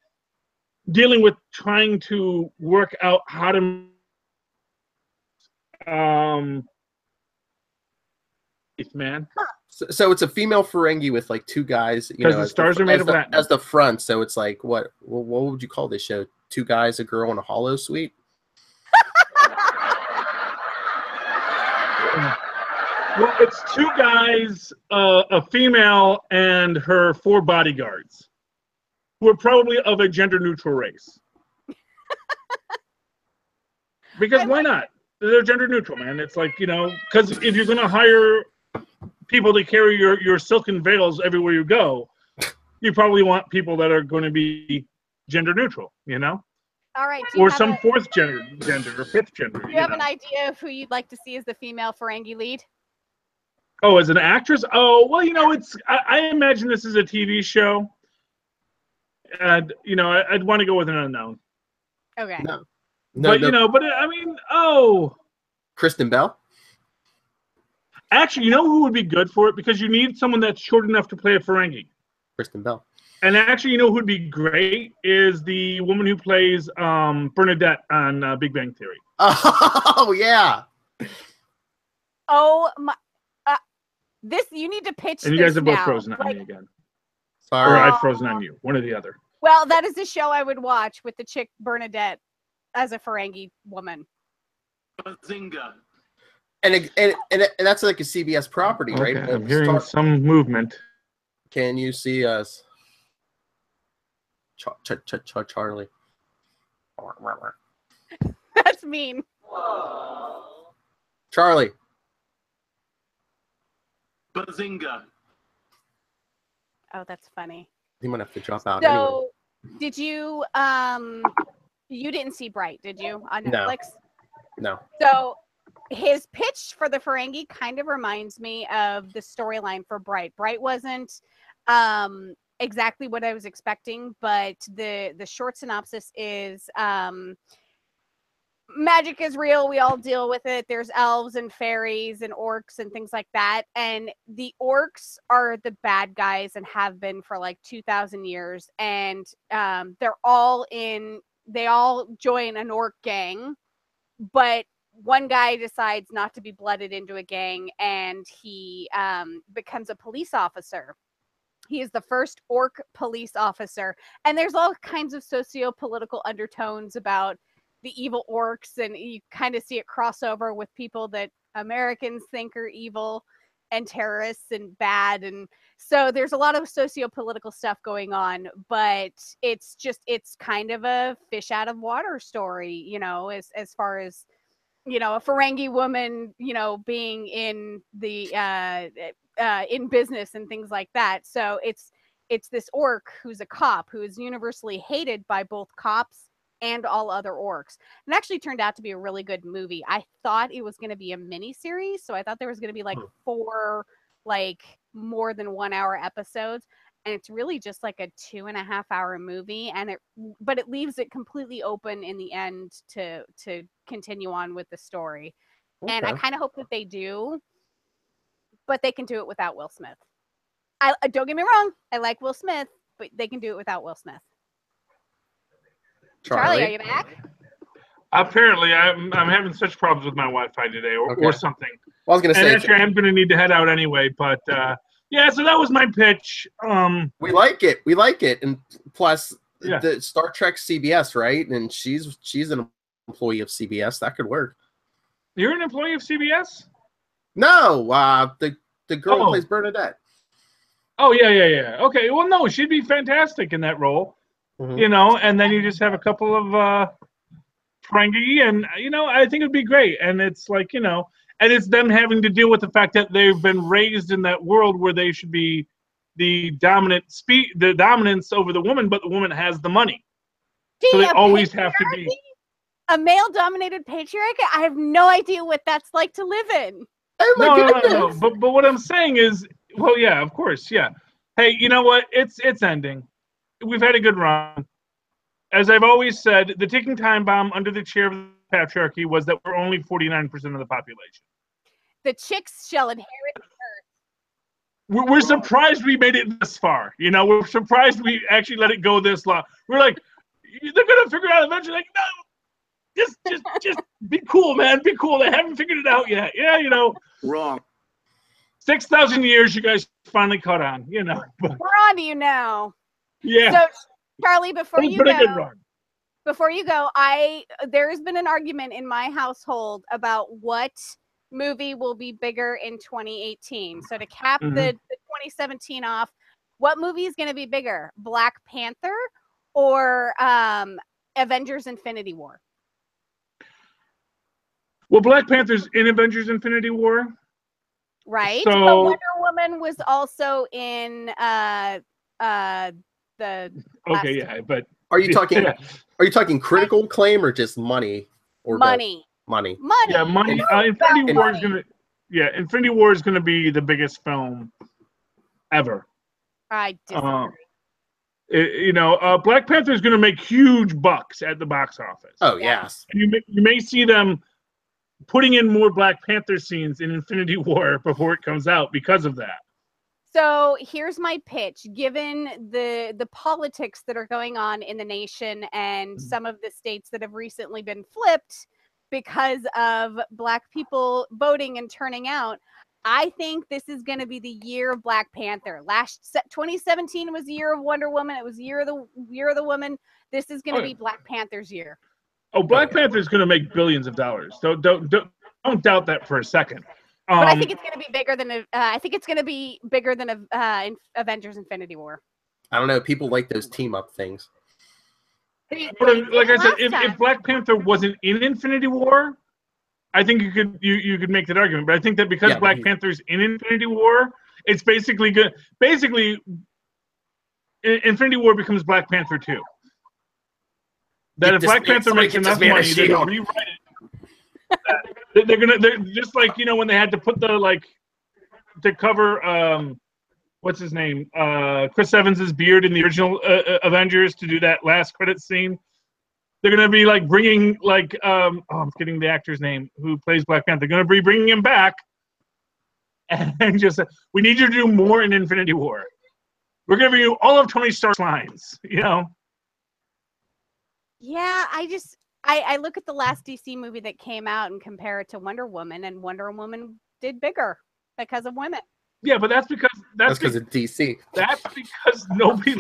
dealing with trying to work out how to, man. So it's a female Ferengi with like 2 guys, because the stars are made of Latin as the front. So it's like what would you call this show? 2 guys, a girl, and a hollow suite. Well, it's 2 guys, a female, and her 4 bodyguards, who are probably of a gender-neutral race. Because why not? They're gender-neutral, man. It's like, because if you're going to hire people to carry your silken veils everywhere you go, you probably want people that are going to be gender-neutral, All right. Or some 4th gender or 5th gender. Do you have an idea of who you'd like to see as the female Ferengi lead? Oh, as an actress? Oh, well, I imagine this is a TV show. And, I'd want to go with an unknown. Okay. But I mean, Kristen Bell? Actually, who would be good for it? Because you need someone that's short enough to play a Ferengi. Kristen Bell. And actually, who would be great is the woman who plays Bernadette on Big Bang Theory. Oh, yeah. Oh, my. You need to pitch. And you guys have both now. frozen on me again. Sorry. Or I've frozen on you. One or the other. Well, that is the show I would watch with the chick Bernadette as a Ferengi woman. Bazinga. And that's like a CBS property, right? Okay, I'm hearing some movement. Can you see us? Charlie. That's mean. Charlie. Bazinga. Oh, that's funny. He might have to drop out. So, did you you didn't see Bright, did you, on Netflix? No. So, his pitch for the Ferengi kind of reminds me of the storyline for Bright. Bright wasn't exactly what I was expecting, but the short synopsis is magic is real. We all deal with it. There's elves and fairies and orcs and things like that. And the orcs are the bad guys and have been for like 2,000 years. And they all join an orc gang, but one guy decides not to be blooded into a gang, and he becomes a police officer. He is the first orc police officer. And there's all kinds of socio-political undertones about the evil orcs, and you kind of see it cross over with people that Americans think are evil and terrorists and bad. And so there's a lot of socio-political stuff going on, but it's kind of a fish out of water story, as far as, a Ferengi woman, being in the in business and things like that. So it's this orc who's a cop who is universally hated by both cops and all other orcs. It actually turned out to be a really good movie. I thought it was going to be a mini series, so I thought there was going to be like 4 like more than 1 hour episodes, and it's really just like a 2.5 hour movie, and but it leaves it completely open in the end to continue on with the story. Okay. And I kind of hope that they do, but they can do it without Will Smith. I don't get me wrong, I like Will Smith, but they can do it without Will Smith. Charlie, are you back? Apparently, I'm having such problems with my Wi-Fi today, or something. Well, I was going to say, actually, I'm going to need to head out anyway. But yeah, so that was my pitch. We like it, and plus the Star Trek CBS, right? And she's an employee of CBS. That could work. You're an employee of CBS? No, the girl who plays Bernadette. Oh yeah. Okay, well, no, she'd be fantastic in that role. You know, and then you just have a couple of Ferengi, and I think it'd be great. And it's like, and it's them having to deal with the fact that they've been raised in that world where they should be the dominance over the woman, but the woman has the money, so they always have to be a male-dominated patriarchy. I have no idea what that's like to live in. Oh my goodness. No. But what I'm saying is, well, yeah, of course, yeah. Hey, you know what? It's ending. We've had a good run. As I've always said, the ticking time bomb under the chair of the patriarchy was that we're only 49% of the population. The chicks shall inherit the earth. We're surprised we made it this far. We're surprised we actually let it go this long. We're like, they're gonna figure it out eventually. Like, no, just be cool, man. Be cool. They haven't figured it out yet. Yeah, Wrong. 6,000 years, you guys finally caught on. But, we're on to you now. Yeah. So, Charlie, before you go, there has been an argument in my household about what movie will be bigger in 2018. So to cap the 2017 off, what movie is going to be bigger, Black Panther or Avengers: Infinity War? Well, Black Panther's in Avengers: Infinity War, right? So, but Wonder Woman was also in okay, yeah, but are you talking critical acclaim or just money or money? Money. Yeah, money. Infinity War is gonna be the biggest film ever. I disagree. Black Panther is gonna make huge bucks at the box office. Oh yes. And you may see them putting in more Black Panther scenes in Infinity War before it comes out because of that. So here's my pitch. Given the politics that are going on in the nation and some of the states that have recently been flipped because of Black people voting and turning out, I think this is going to be the year of Black Panther. 2017 was the year of Wonder Woman. It was the year of the woman. This is going to be Black Panther's year. Oh, Black Panther is going to make billions of dollars. Don't doubt that for a second. But I think it's going to be bigger than Avengers: Infinity War. I don't know. People like those team up things. But like I said, if Black Panther wasn't in Infinity War, I think you could make that argument. But I think that because Black Panther's in Infinity War, it's basically good. Basically, Infinity War becomes Black Panther 2. That if Black Panther makes enough money, they're gonna rewrite it. They're just like when they had to put to cover what's his name, Chris Evans's beard in the original Avengers to do that last credit scene. They're gonna be bringing I'm forgetting the actor's name who plays Black Panther. They're gonna be bringing him back, and just we need you to do more in Infinity War. We're giving you all of Tony Stark's lines. Yeah, I look at the last DC movie that came out and compare it to Wonder Woman, and Wonder Woman did bigger because of women. Yeah, but that's because of DC. That's because nobody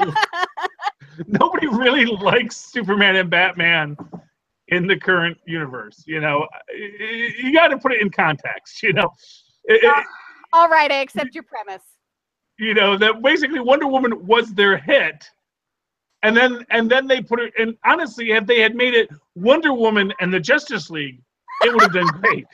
really likes Superman and Batman in the current universe. You got to put it in context. All right, I accept your premise. That basically Wonder Woman was their hit. And then they put it, and honestly, if they had made it Wonder Woman and the Justice League, it would have been great.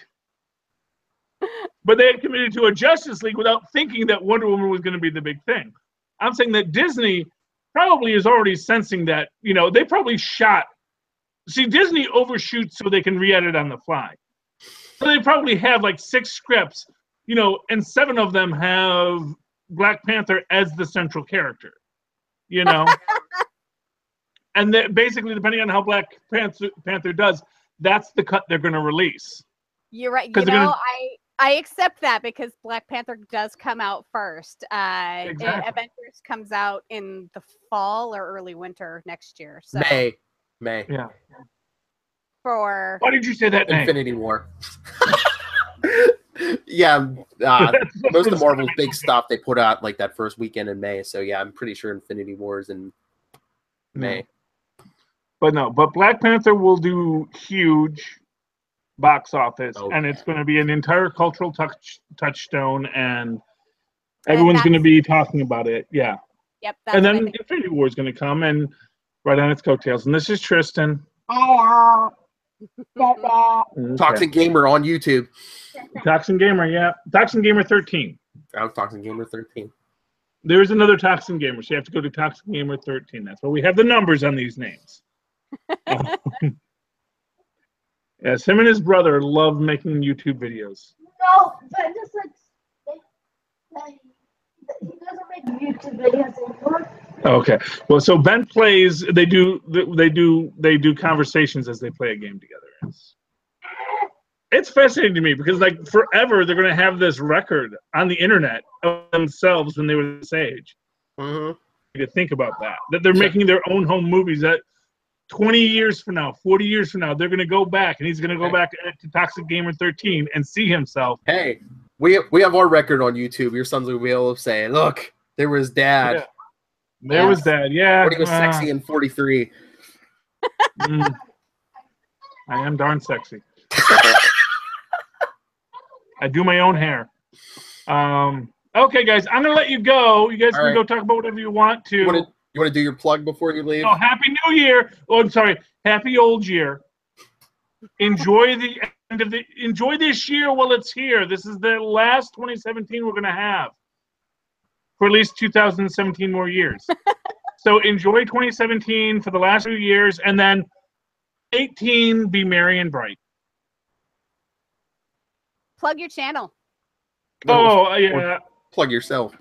But they had committed to a Justice League without thinking that Wonder Woman was going to be the big thing. I'm saying that Disney probably is already sensing that, they probably shot. See, Disney overshoots so they can re-edit on the fly. So they probably have like 6 scripts, and 7 of them have Black Panther as the central character, and basically, depending on how Black Panther does, that's the cut they're going to release. You're right. I accept that because Black Panther does come out first. Exactly. Avengers comes out in the fall or early winter next year. So May. Yeah. For Why did you say that name? Infinity War. Yeah, most of Marvel's big stuff they put out like that first weekend in May. So yeah, I'm pretty sure Infinity War is in May. But Black Panther will do huge box office, and it's going to be an entire cultural touchstone, and everyone's going to be talking about it. Yeah. Yep. And then Infinity War is going to come and right on its coattails. And this is Tristan. Toxic Gamer on YouTube. Toxin Gamer, yeah. Toxin Gamer 13. I'm Toxic Gamer 13. There is another Toxin Gamer, so you have to go to Toxin Gamer 13. That's why we have the numbers on these names. Yes, him and his brother love making YouTube videos. No, but just like he doesn't make YouTube videos anymore. Okay. Well, so Ben plays. They do conversations as they play a game together. It's fascinating to me because like forever they're going to have this record on the internet of themselves when they were this age. Mm-hmm. To think about that they're making their own home movies that 20 years from now, 40 years from now, they're going to go back and he's going to go back to Toxic Gamer 13 and see himself. Hey, we have our record on YouTube. Your son's going to be able to say, look, there was Dad. Yeah. There was Dad, yeah. When he was sexy in 43. I am darn sexy. I do my own hair. Okay, guys, I'm going to let you go. You guys can go talk about whatever you want to. You want to do your plug before you leave? Oh, Happy New Year. Oh, I'm sorry. Happy Old Year. Enjoy the end of enjoy this year while it's here. This is the last 2017 we're going to have for at least 2017 more years. So enjoy 2017 for the last few years, and then 18, be merry and bright. Plug your channel. Oh, yeah. Plug yourself.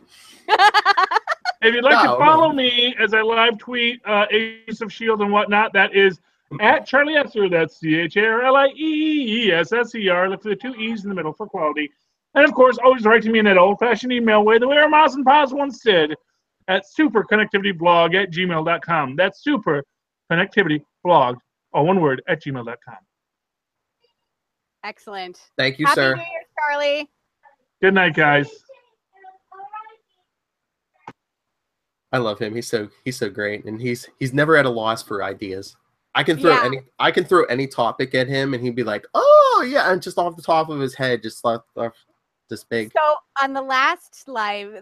If you'd like to follow me as I live tweet Agents of S.H.I.E.L.D. and whatnot, that is at Charlie Esser. That's CharlieEsser. Look for the 2 E's in the middle for quality. And, of course, always write to me in that old-fashioned email way the way our moms and pops once did at superconnectivityblog@gmail.com. That's superconnectivityblog, all one word, at gmail.com. Excellent. Thank you, Happy sir. New Year, Charlie. Good night, guys. I love him. He's so great, and he's never at a loss for ideas. I can throw any topic at him, and he'd be like, "Oh yeah," and just off the top of his head, just this big. So on the last live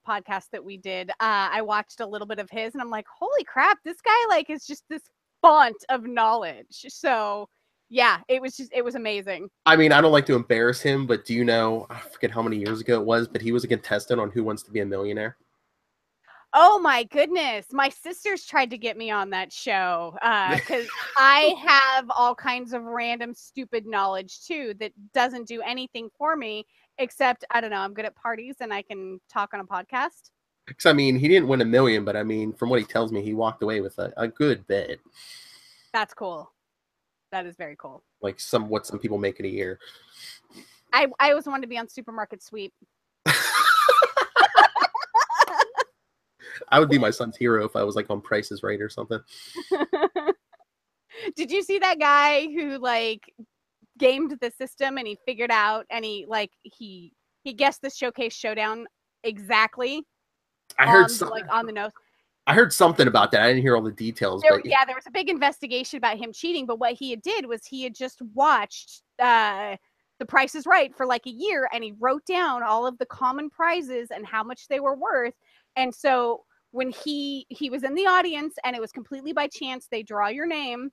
podcast that we did, I watched a little bit of his, and I'm like, "Holy crap! This guy like is just this font of knowledge." So yeah, it was amazing. I mean, I don't like to embarrass him, but do you know? I forget how many years ago it was, but he was a contestant on Who Wants to Be a Millionaire. Oh my goodness. My sisters tried to get me on that show because I have all kinds of random stupid knowledge too that doesn't do anything for me except, I don't know, I'm good at parties and I can talk on a podcast. Because, I mean, he didn't win $1 million, but I mean, from what he tells me, he walked away with a good bit. That's cool. That is very cool. Like what some people make in a year. I always wanted to be on Supermarket Sweep. I would be my son's hero if I was like on Price is Right or something. Did you see that guy who like gamed the system and he figured out and he guessed the Showcase Showdown exactly? I heard on the nose. I heard something about that. I didn't hear all the details. There was a big investigation about him cheating, but what he did was he had just watched The Price is Right for like a year and he wrote down all of the common prizes and how much they were worth. And so when he was in the audience and it was completely by chance, they draw your name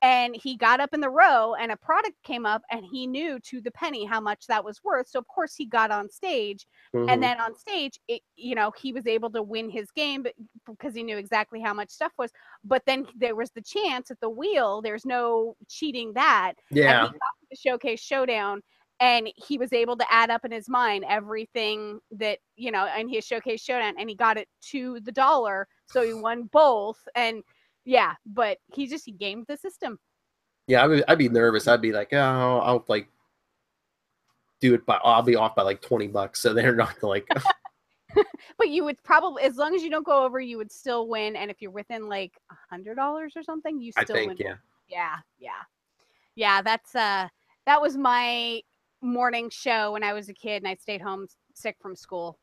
And he got up in the row and a product came up and he knew to the penny how much that was worth. So of course he got on stage and then on stage, he was able to win his game because he knew exactly how much stuff was. But then there was the chance at the wheel. There's no cheating that. Yeah. And he got to the Showcase Showdown and he was able to add up in his mind everything that, in his Showcase Showdown, and he got it to the dollar. So he won both. And yeah, but he gamed the system. Yeah, I'd be nervous. I'd be like, oh, I'll like do it, but I'll be off by like $20. So they're not like. But you would probably, as long as you don't go over, you would still win. And if you're within like $100 or something, you still win. Yeah. That was my morning show when I was a kid, and I stayed home sick from school.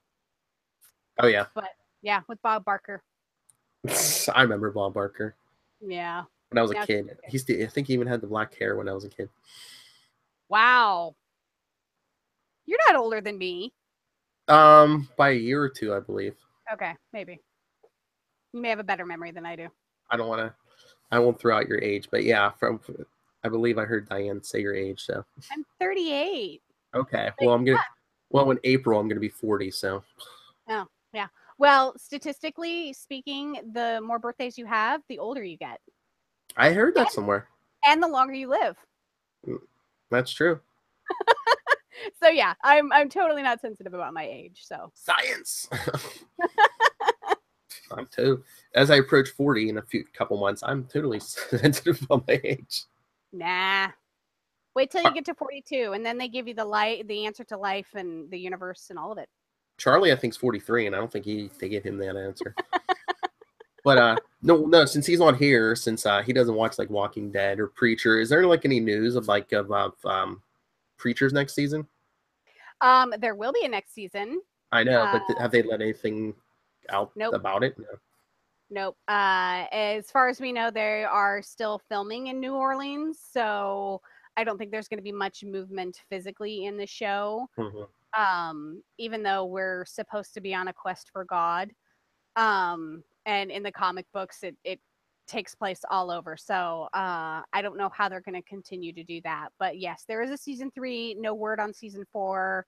Oh yeah. But yeah, with Bob Barker. I remember Bob Barker. Yeah. When I was a kid, I think he even had the black hair when I was a kid. Wow. You're not older than me. By a year or two, I believe. Okay, maybe. You may have a better memory than I do. I won't throw out your age, but yeah, I believe I heard Diane say your age, so. I'm 38. Okay. Well, in April I'm gonna be 40, so. Oh, yeah. Well, statistically speaking, the more birthdays you have, the older you get. I heard that somewhere. And the longer you live. That's true. So yeah, I'm totally not sensitive about my age. So science. I'm too. As I approach 40 in a couple months, I'm totally sensitive about my age. Nah. Wait till you get to 42, and then they give you the answer to life and the universe and all of it. Charlie, I think, is 43, and I don't think they gave him that answer. But no, since he's not here, since he doesn't watch like Walking Dead or Preacher, is there like any news of Preacher's next season? There will be a next season. I know, but have they let anything out about it? No. Nope. As far as we know, they are still filming in New Orleans, so I don't think there's going to be much movement physically in the show. Even though we're supposed to be on a quest for God. And in the comic books, it takes place all over. So I don't know how they're going to continue to do that. But yes, there is a season 3. No word on season 4.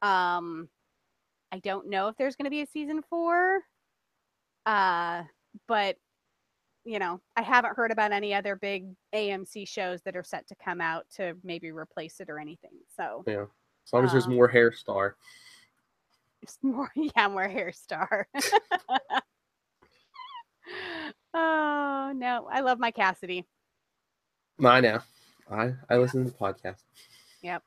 I don't know if there's going to be a season 4. But I haven't heard about any other big AMC shows that are set to come out to maybe replace it or anything. So yeah, as long as there's more Hair Star. More Hair Star. Oh no, I love my Cassidy. I know. I listen to the podcast. Yep.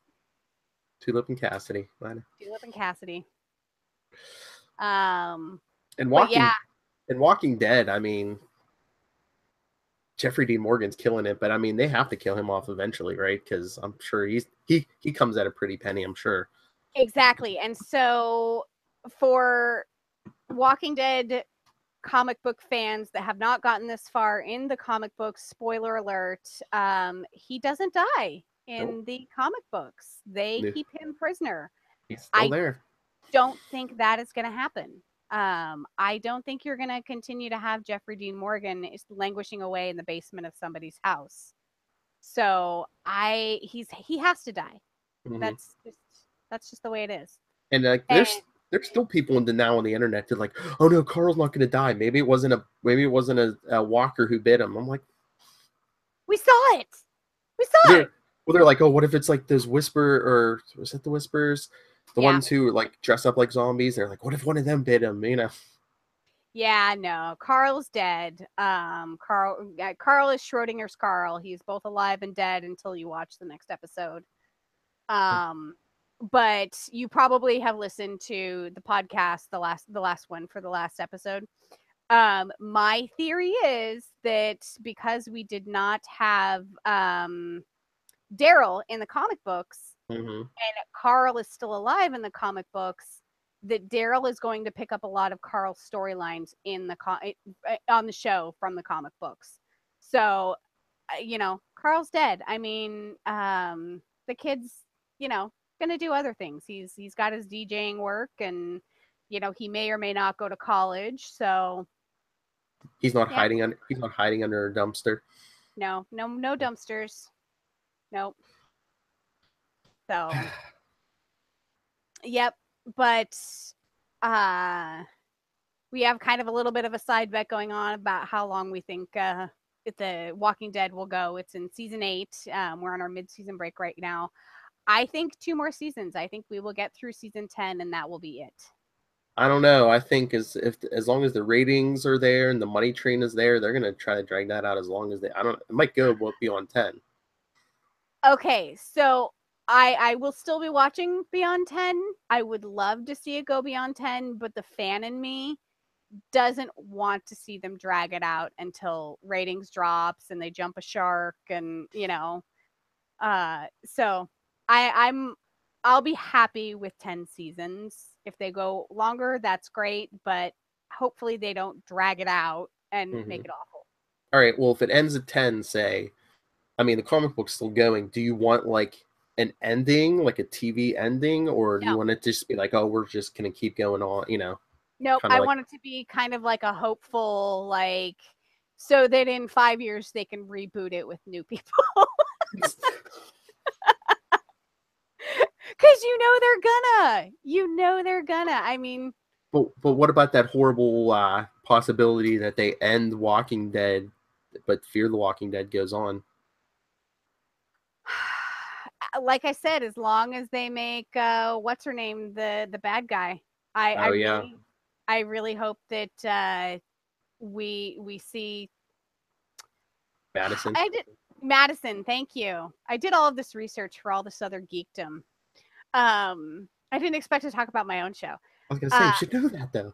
Tulip and Cassidy. I know. Tulip and Cassidy. And Walking Dead, I mean, Jeffrey Dean Morgan's killing it, but I mean, they have to kill him off eventually, right? Because I'm sure he comes at a pretty penny, I'm sure. Exactly. And so for Walking Dead comic book fans that have not gotten this far in the comic books, spoiler alert, he doesn't die in the comic books. They keep him prisoner. He's still there. Don't think that is going to happen. I don't think you're going to continue to have Jeffrey Dean Morgan languishing away in the basement of somebody's house. So he has to die. That's just the way it is. And there's still people now on the internet that are like, oh no, Carl's not going to die. Maybe it wasn't a walker who bit him. I'm like, we saw it. Well, they're like, oh, what if it's like those or was it the Whisperers? The ones who like dress up like zombies. They're like, what if one of them bit him? Yeah, no, Carl's dead. Carl is Schrodinger's Carl. He's both alive and dead until you watch the next episode. But you probably have listened to the podcast, the last one for the last episode. My theory is that because we did not have Daryl in the comic books, and Carl is still alive in the comic books, that Daryl is going to pick up a lot of Carl's storylines in on the show from the comic books. So, Carl's dead. I mean, the kid's, gonna do other things. He's got his DJing work, and he may or may not go to college. So he's not hiding under a dumpster. No dumpsters. Nope. So, yep. But we have kind of a little bit of a side bet going on about how long we think the Walking Dead will go. It's in season 8. We're on our mid-season break right now. I think 2 more seasons. I think we will get through season 10, and that will be it. I don't know. I think as long as the ratings are there and the money train is there, they're gonna try to drag that out as long as they. I don't. It might go beyond 10. Okay, so I will still be watching Beyond 10. I would love to see it go beyond 10, but the fan in me doesn't want to see them drag it out until ratings drops and they jump a shark and so I'll be happy with 10 seasons. If they go longer, that's great, but hopefully they don't drag it out and make it awful. All right, well, if it ends at 10, say, I mean, the comic book's still going. Do you want like an ending, like a TV ending, or do you want it to just be like, oh, we're just gonna keep going on, Nope, I want it to be kind of like a hopeful, like, so that in 5 years they can reboot it with new people. Because they're gonna. I mean, but what about that horrible possibility that they end Walking Dead, but Fear the Walking Dead goes on? Like I said, as long as they make what's her name, the bad guy, I really hope that we see Madison. Madison. Thank you. I did all of this research for all this other geekdom. I didn't expect to talk about my own show. I was gonna say, you should know that though.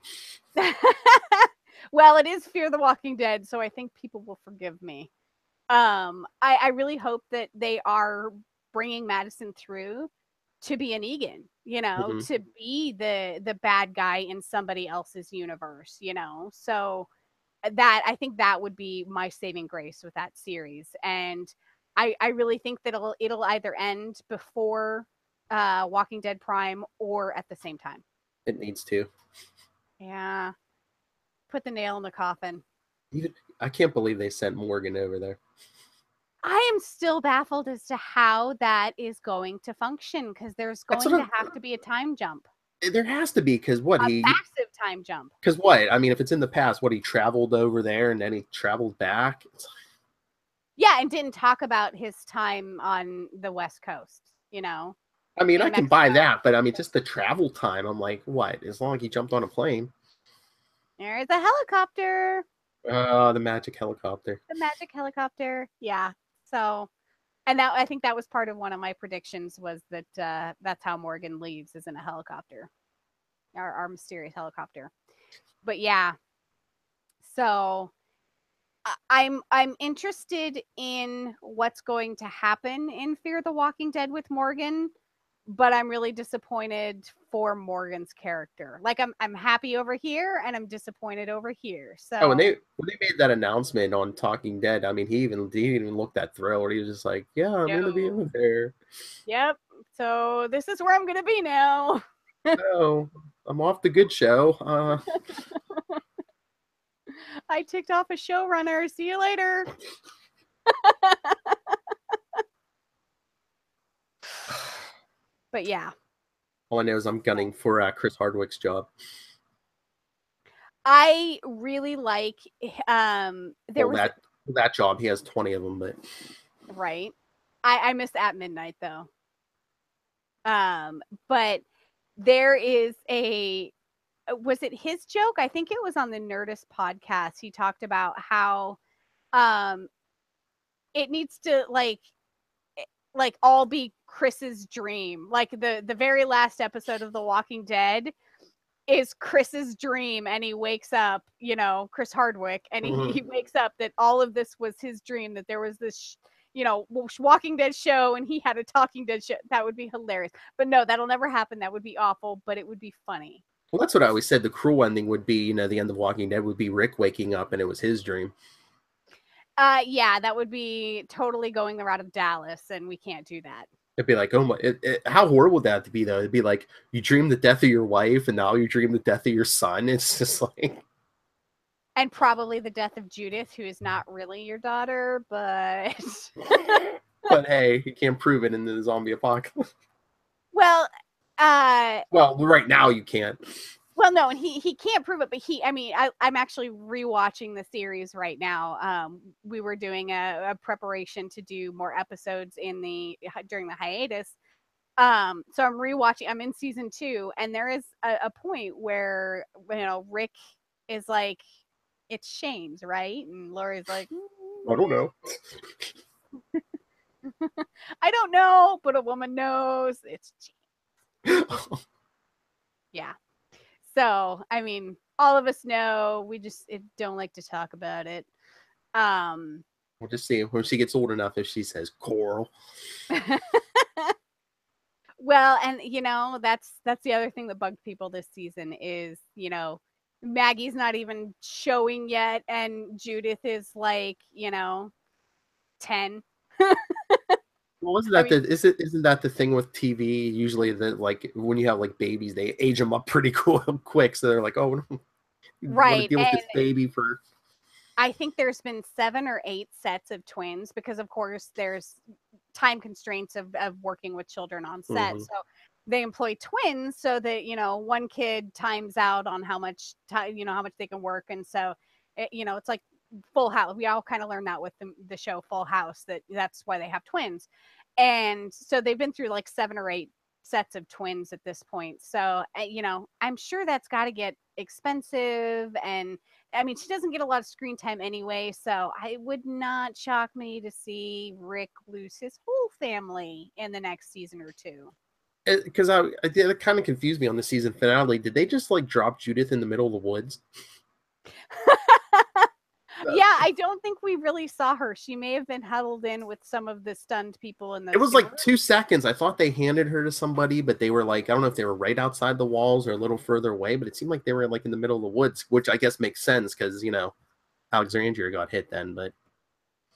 Well, it is Fear the Walking Dead, so I think people will forgive me. I really hope that they are bringing Madison through to be an Negan, to be the bad guy in somebody else's universe, So that I think that would be my saving grace with that series, and I really think that it'll either end before Walking Dead Prime or at the same time. It needs to. Yeah. Put the nail in the coffin. I can't believe they sent Morgan over there. I am still baffled as to how that is going to function, because there's going to have to be a time jump. There has to be, because what a massive time jump. Because what? I mean, if it's in the past, he traveled over there and then he traveled back. Yeah, and didn't talk about his time on the West Coast, I mean, I can buy that, but I mean, just the travel time. I'm like, what? As long as he jumped on a plane. There's a helicopter. The magic helicopter. The magic helicopter. Yeah. So, and I think that was part of one of my predictions, was that that's how Morgan leaves, is in a helicopter, our mysterious helicopter. But yeah. So I'm interested in what's going to happen in Fear the Walking Dead with Morgan, but I'm really disappointed for Morgan's character. Like I'm happy over here and I'm disappointed over here. So when they made that announcement on Talking Dead, I mean, he didn't even look that thrilled. He was just like, "Yeah, I'm gonna be over there." Yep. So this is where I'm gonna be now. Oh, I'm off the good show. I ticked off a showrunner. See you later. But yeah. All I know is I'm gunning for Chris Hardwick's job. I really like that job. He has 20 of them, but right. I miss At Midnight though. But there is was it his joke? I think it was on the Nerdist podcast. He talked about how it needs to like all be Chris's dream. Like the very last episode of The Walking Dead is Chris's dream, and he wakes up, Chris Hardwick, and he wakes up that all of this was his dream, that there was this Walking Dead show and he had a Talking Dead show. That would be hilarious. But no, that'll never happen. That would be awful, but it would be funny. Well, that's what I always said. The cruel ending would be, the end of Walking Dead would be Rick waking up and it was his dream. Yeah, that would be totally going the route of Dallas, and we can't do that. It'd be like, oh my, how horrible would that be, though? It'd be like, you dream the death of your wife, and now you dream the death of your son. It's just like... And probably the death of Judith, who is not really your daughter, but But hey, you can't prove it in the zombie apocalypse. well, Well, right now you can't. well, no, and he can't prove it, but I'm actually rewatching the series right now. We were doing a preparation to do more episodes during the hiatus. So I'm rewatching. I'm in season 2, and there is a point where Rick is like, "It's Shane's, right?" And Lori's like, I don't know. "I don't know, but a woman knows it's Shane." Yeah. So all of us know. We just don't like to talk about it. We'll just see when she gets old enough if she says Coral. Well, and that's the other thing that bugged people this season is, Maggie's not even showing yet, and Judith is like, 10. Well, isn't that the thing with TV? Usually, that like when you have like babies, they age them up pretty quick. So they're like, "Oh, you want to Right. deal with this baby for." I think there's been 7 or 8 sets of twins because, of course, there's time constraints of working with children on set. Mhm. So they employ twins so that, one kid times out on how much time, how much they can work. And so, it's like Full House. We all kind of learned that with the show Full House, that's why they have twins. And so they've been through like 7 or 8 sets of twins at this point. So, I'm sure that's got to get expensive. And she doesn't get a lot of screen time anyway, so it would not shock me to see Rick lose his whole family in the next season or 2. Because it kind of confused me on the season finale. Did they just like drop Judith in the middle of the woods? Yeah, I don't think we really saw her. She may have been huddled in with some of the stunned people in the It was like 2 seconds. I thought they handed her to somebody, but they were like, I don't know if they were right outside the walls or a little further away, but it seemed like they were like in the middle of the woods, which I guess makes sense because, Alexandria got hit then, but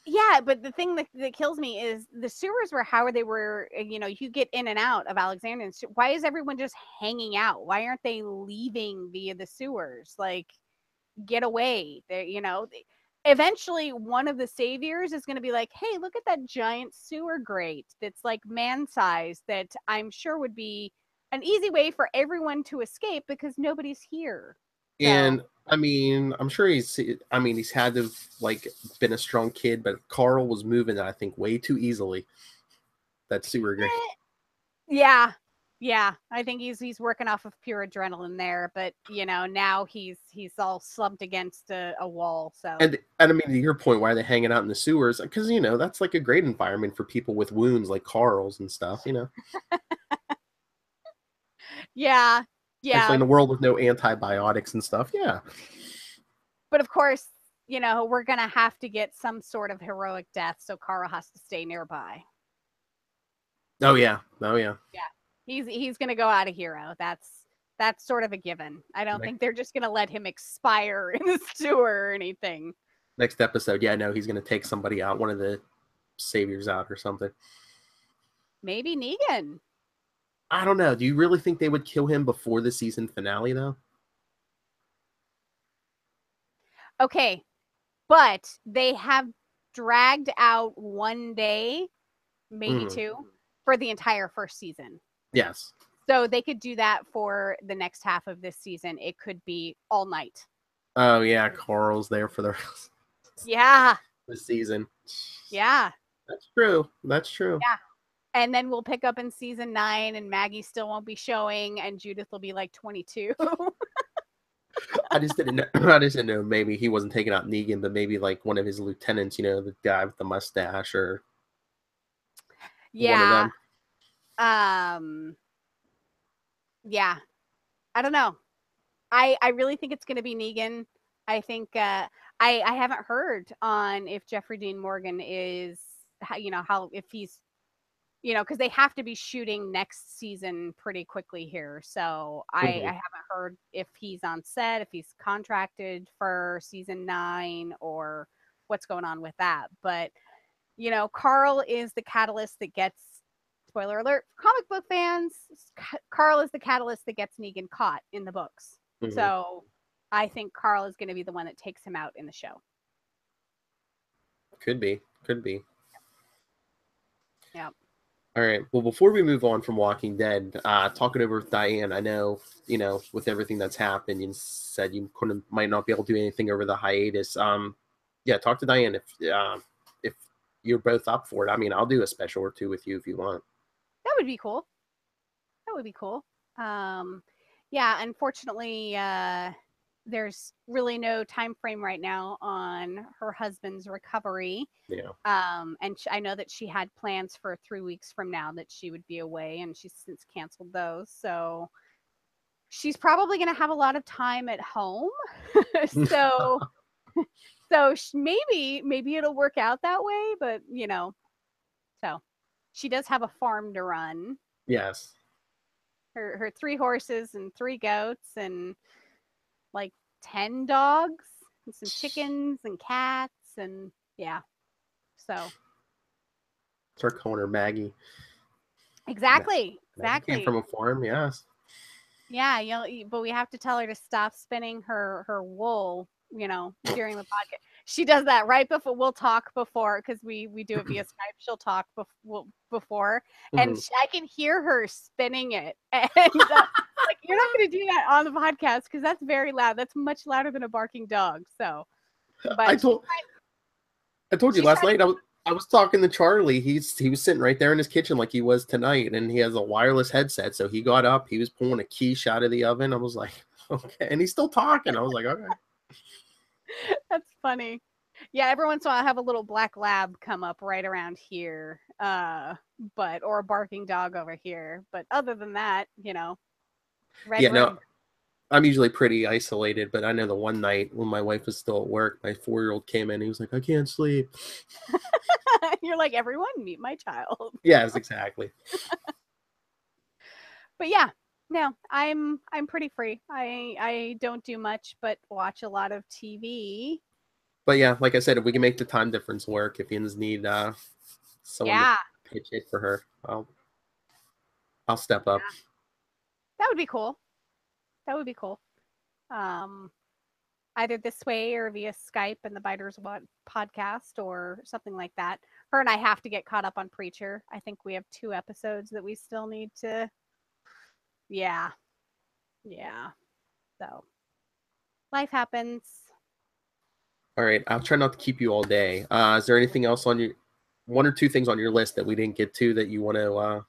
yeah, but the thing that kills me is the sewers were how they were, you get in and out of Alexandria. Why is everyone just hanging out? Why aren't they leaving via the sewers? Like, get away. Eventually one of the saviors is going to be like, hey, look at that giant sewer grate that's like man-sized that I'm sure would be an easy way for everyone to escape because nobody's here. And I'm sure he's had to like been a strong kid, but Carl was moving that I think way too easily. That sewer grate. Yeah, I think he's working off of pure adrenaline there, but now he's all slumped against a wall. So and to your point, why are they hanging out in the sewers? Because that's like a great environment for people with wounds like Carl's and stuff. Yeah. Especially in a world with no antibiotics and stuff. Yeah. But of course, we're gonna have to get some sort of heroic death, so Carl has to stay nearby. Oh yeah. Yeah. He's gonna go out a hero. That's sort of a given. I don't think they're just gonna let him expire in the sewer or anything. Next episode, he's gonna take somebody out, one of the saviors out or something. Maybe Negan. I don't know. Do you really think they would kill him before the season finale though? Okay. But they have dragged out one day, maybe 2, for the entire first season. Yes. So they could do that for the next half of this season. It could be all night. Oh yeah, Carl's there for the season. Yeah. That's true. Yeah. And then we'll pick up in season 9 and Maggie still won't be showing and Judith will be like 22. I just didn't know maybe he wasn't taking out Negan, but maybe like one of his lieutenants, the guy with the mustache or one of them. Yeah, I don't know. I really think it's going to be Negan. I think I haven't heard on if Jeffrey Dean Morgan is how if he's because they have to be shooting next season pretty quickly here. So I haven't heard if he's on set, if he's contracted for season 9 or what's going on with that. But Carl is the catalyst that gets, spoiler alert, for comic book fans, Carl is the catalyst that gets Negan caught in the books. So I think Carl is going to be the one that takes him out in the show. Could be. Yeah. All right. Well, before we move on from Walking Dead, talking over with Diane, I know, with everything that's happened, you said you might not be able to do anything over the hiatus. Yeah, talk to Diane if you're both up for it. I mean, I'll do a special or two with you if you want. That would be cool. Yeah, unfortunately, there's really no time frame right now on her husband's recovery. Yeah. And I know that she had plans for 3 weeks from now that she would be away, and she's since canceled those. So she's probably going to have a lot of time at home. so maybe it'll work out that way, but so she does have a farm to run. Yes. Her 3 horses and 3 goats and like 10 dogs and some chickens and cats, and yeah. So Start calling her Maggie. exactly. Maggie came from a farm, yes. Yeah, but we have to tell her to stop spinning her wool, during the podcast. She does that right before. We'll talk before, because we do it via Skype. She'll talk before, and I can hear her spinning it. And like, you're not going to do that on the podcast because that's very loud. That's much louder than a barking dog. So, but I told you last night. I was talking to Charlie. He was sitting right there in his kitchen like he was tonight, and he has a wireless headset. So he got up. He was pulling a quiche out of the oven. I was like, okay, and he's still talking. I was like, okay. That's funny. Yeah, every once in a while I have a little black lab come up right around here, or a barking dog over here. But other than that, red room. No, I'm usually pretty isolated, but I know the one night when my wife was still at work, my 4-year-old came in. He was like, I can't sleep. You're like, everyone, meet my child. Yes, exactly. But yeah, no, I'm pretty free. I don't do much but watch a lot of TV. But yeah, like I said, if we can make the time difference work, if you need someone to pitch it for her, I'll step up. Yeah. That would be cool. Either this way or via Skype and the Biters podcast or something like that. Her and I have to get caught up on Preacher. I think we have 2 episodes that we still need to. Yeah. So life happens. All right, I'll try not to keep you all day. Is there anything else on your 1 or 2 things on your list that we didn't get to that you want to?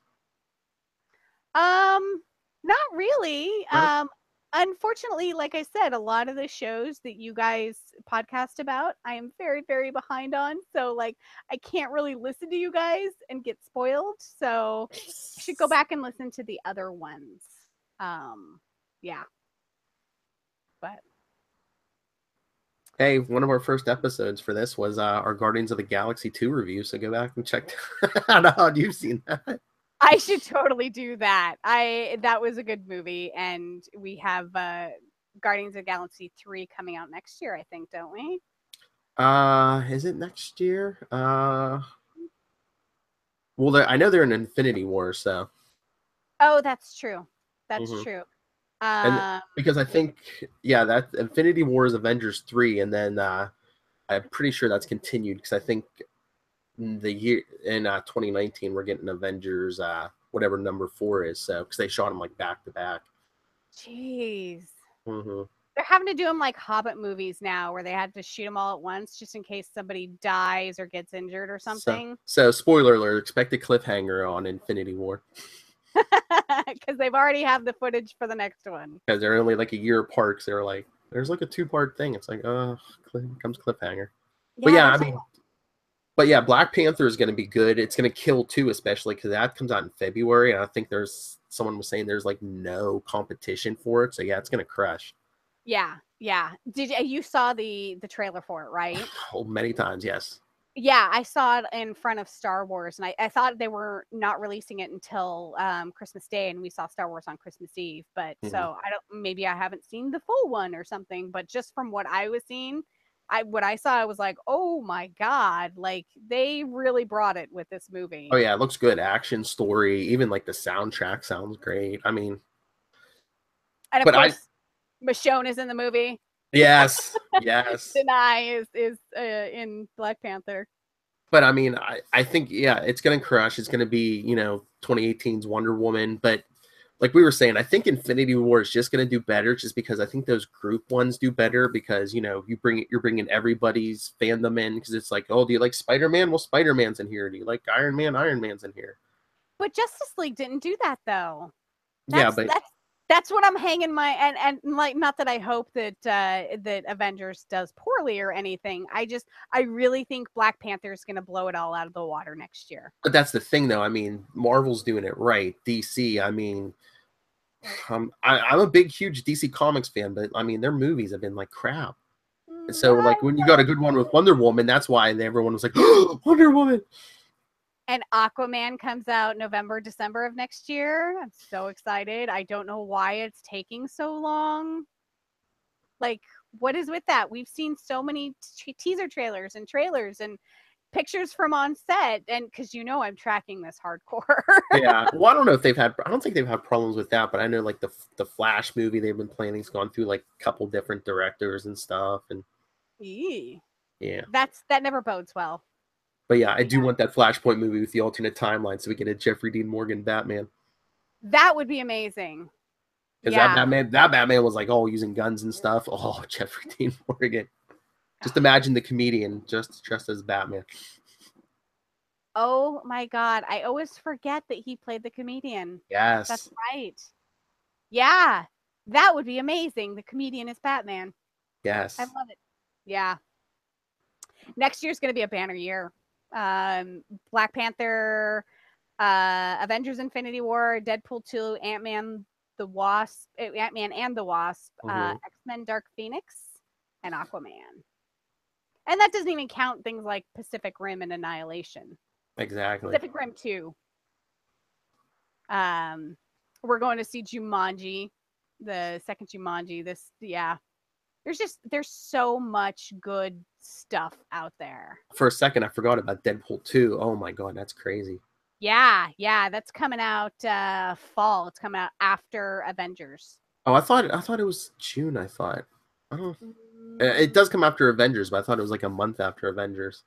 Not really. Right. Unfortunately, like I said, a lot of the shows that you guys podcast about, I am very, very behind on. So like, I can't really listen to you guys and get spoiled. So I should go back and listen to the other ones. Yeah. But Hey, one of our first episodes for this was our Guardians of the Galaxy 2 review. So go back and check out how you've seen that. I should totally do that. That was a good movie, and we have Guardians of the Galaxy 3 coming out next year, I think, don't we? Is it next year? Well, I know they're in Infinity War, so. Oh, that's true. That's true. And because I think, that Infinity War is Avengers 3, and then I'm pretty sure that's continued because I think the year in 2019 we're getting Avengers whatever number 4 is, so because they shot them like back to back. Jeez. Mm-hmm. They're having to do them like Hobbit movies now, where they had to shoot them all at once just in case somebody dies or gets injured or something. So spoiler alert: expect a cliffhanger on Infinity War. Because they've already have the footage for the next one. Because they're only like a year apart. So they're like, there's like a 2-part thing. It's like, comes cliffhanger. But yeah, Black Panther is going to be good. It's going to kill too, especially because that comes out in February. And I think someone was saying there's like no competition for it. So yeah, it's going to crush. Yeah. You saw the trailer for it, right? Oh, many times, yes. Yeah, I saw it in front of Star Wars, and I thought they were not releasing it until Christmas Day, and we saw Star Wars on Christmas Eve. But so maybe I haven't seen the full one or something. But just from what I was seeing, what I saw, I was like, oh my God, like they really brought it with this movie. Oh yeah, it looks good. Action, story, even like the soundtrack sounds great. I mean, and of course, Michonne is in the movie. Yes, yes. Deny is in Black Panther. But I mean, I think, yeah, it's going to crush. It's going to be, 2018's Wonder Woman. But like we were saying, I think Infinity War is just going to do better just because I think those group ones do better because, you're bringing everybody's fandom in because it's like, oh, do you like Spider-Man? Well, Spider-Man's in here. Do you like Iron Man? Iron Man's in here. But Justice League didn't do that though. Yeah, but That's what I'm hanging my and like, not that I hope that that Avengers does poorly or anything. I really think Black Panther is going to blow it all out of the water next year. But that's the thing, though. I mean, Marvel's doing it right. DC, I mean, I'm a big, huge DC Comics fan, but I mean, their movies have been like crap. And so, like, when you got a good one with Wonder Woman, that's why everyone was like, oh, Wonder Woman. And Aquaman comes out November, December of next year. I'm so excited. I don't know why it's taking so long. Like, what is with that? We've seen so many teaser trailers and pictures from on set, and because I'm tracking this hardcore. Yeah, well, I don't think they've had problems with that, but I know like the Flash movie they've been planning's gone through like a couple different directors and stuff, and yeah, that never bodes well. But yeah, I do want that Flashpoint movie with the alternate timeline so we get a Jeffrey Dean Morgan Batman. That would be amazing. Because that Batman was like all using guns and stuff. Oh, Jeffrey Dean Morgan. Just imagine the comedian just dressed as Batman. Oh my God. I always forget that he played the comedian. Yes. That's right. Yeah. That would be amazing. The comedian is Batman. Yes. I love it. Yeah. Next year's going to be a banner year. Black Panther, Avengers Infinity War, Deadpool 2, Ant-Man and the Wasp, X-Men Dark Phoenix, and Aquaman. And that doesn't even count things like Pacific Rim and Annihilation. Exactly. Pacific Rim 2. We're going to see Jumanji, the second Jumanji. There's so much good stuff out there. For a second, I forgot about Deadpool 2. Oh my God, that's crazy. Yeah, that's coming out fall. It's coming out after Avengers. Oh, I thought it was June. I thought. I don't know. It does come after Avengers, but I thought it was like a month after Avengers.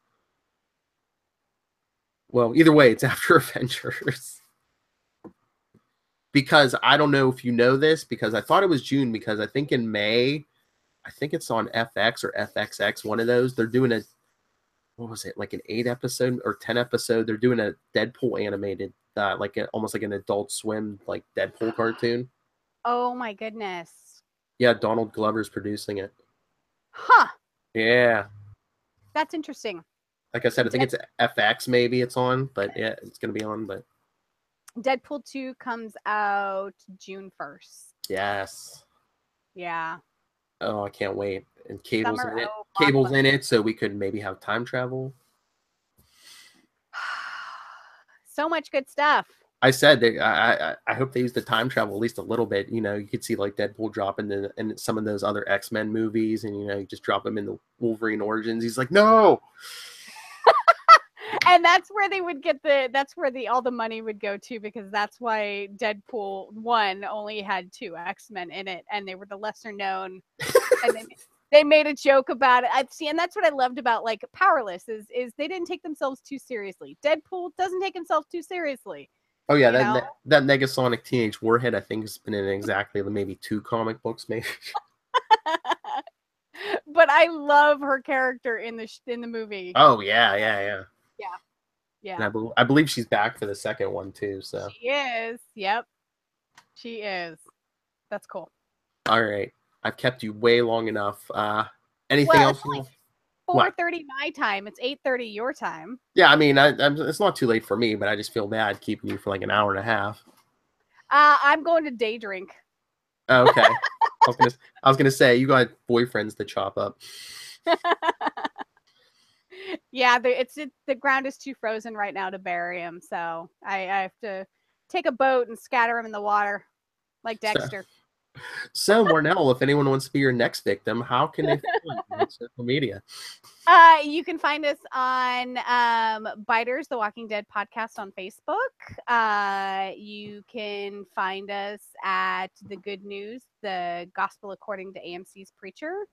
Well, either way, it's after Avengers. Because I don't know if you know this, because I thought it was June, because I think in May, I think it's on FX or FXX, one of those. They're doing what was it, like an 8-episode or 10-episode? They're doing a Deadpool animated, almost like an Adult Swim, like Deadpool cartoon. Oh my goodness. Yeah, Donald Glover's producing it. Huh. Yeah. That's interesting. Like I said, I think it's FX maybe it's on, but yeah, it's going to be on. But Deadpool 2 comes out June 1st. Yes. Yeah. Oh, I can't wait. And Cable's in it. Cable's in it, so we could maybe have time travel. So much good stuff. I said that I hope they use the time travel at least a little bit. You could see like Deadpool drop in some of those other X-Men movies, and you just drop him in the Wolverine Origins. He's like, no. And that's where they would get all the money would go to, because that's why Deadpool 1 only had 2 X-Men in it, and they were the lesser known. And they made a joke about it. And that's what I loved about like Powerless is they didn't take themselves too seriously. Deadpool doesn't take himself too seriously. Oh yeah, that Negasonic Teenage Warhead I think has been in exactly maybe 2 comic books maybe. But I love her character in the movie. Oh yeah. Yeah. And I believe she's back for the second one too. So she is. Yep, she is. That's cool. All right, I've kept you way long enough. Anything else? It's 4:30 my time. It's 8:30 your time. Yeah, I mean, it's not too late for me, but I just feel bad keeping you for like an hour and a half. I'm going to day drink. Oh, okay. I was gonna say you got boyfriends to chop up. Yeah, the ground is too frozen right now to bury him, so I have to take a boat and scatter him in the water like Dexter. So Marnell, if anyone wants to be your next victim, how can they find you on social media? You can find us on Biters, the Walking Dead podcast on Facebook. You can find us at The Good News, the Gospel According to AMC's Preacher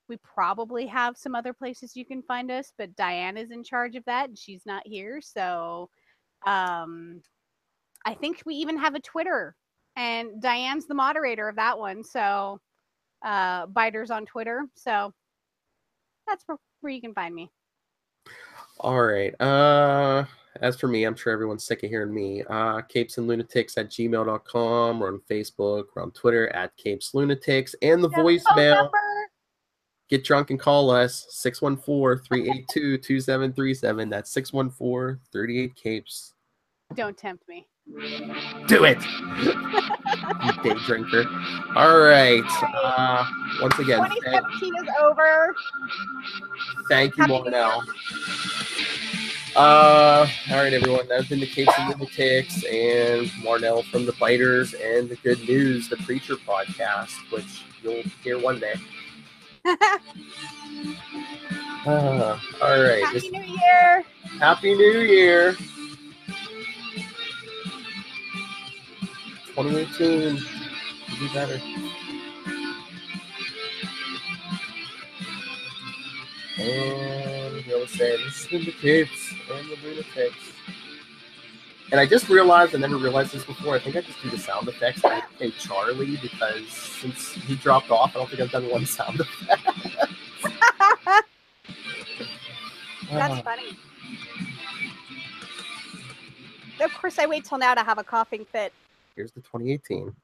We probably have some other places you can find us, but Diane is in charge of that, and she's not here. So, I think we even have a Twitter, and Diane's the moderator of that one. So, Biters on Twitter. So, that's where you can find me. All right. As for me, I'm sure everyone's sick of hearing me. capesandlunatics@gmail.com. We're on Facebook. We're on Twitter @capeslunatics. And the voicemail. Get drunk and call us 614-382-2737. That's 614-38-CAPES. Don't tempt me. Do it, you day drinker. All right. Once again, 2017 is over. thank you, Marnell. All right, everyone. That's been the Capes and Lunatics and Marnell from the Biters and the Good News, the Preacher podcast, which you'll hear one day. All right. Happy New Year. Happy New Year. 2018. Could be better. And we'll say this has been the Capes and the Lunatics. And I just realized, I never realized this before, I think I just do the sound effects and Charlie, because since he dropped off, I don't think I've done one sound effect. That's funny. Of course, I wait till now to have a coughing fit. Here's the 2018.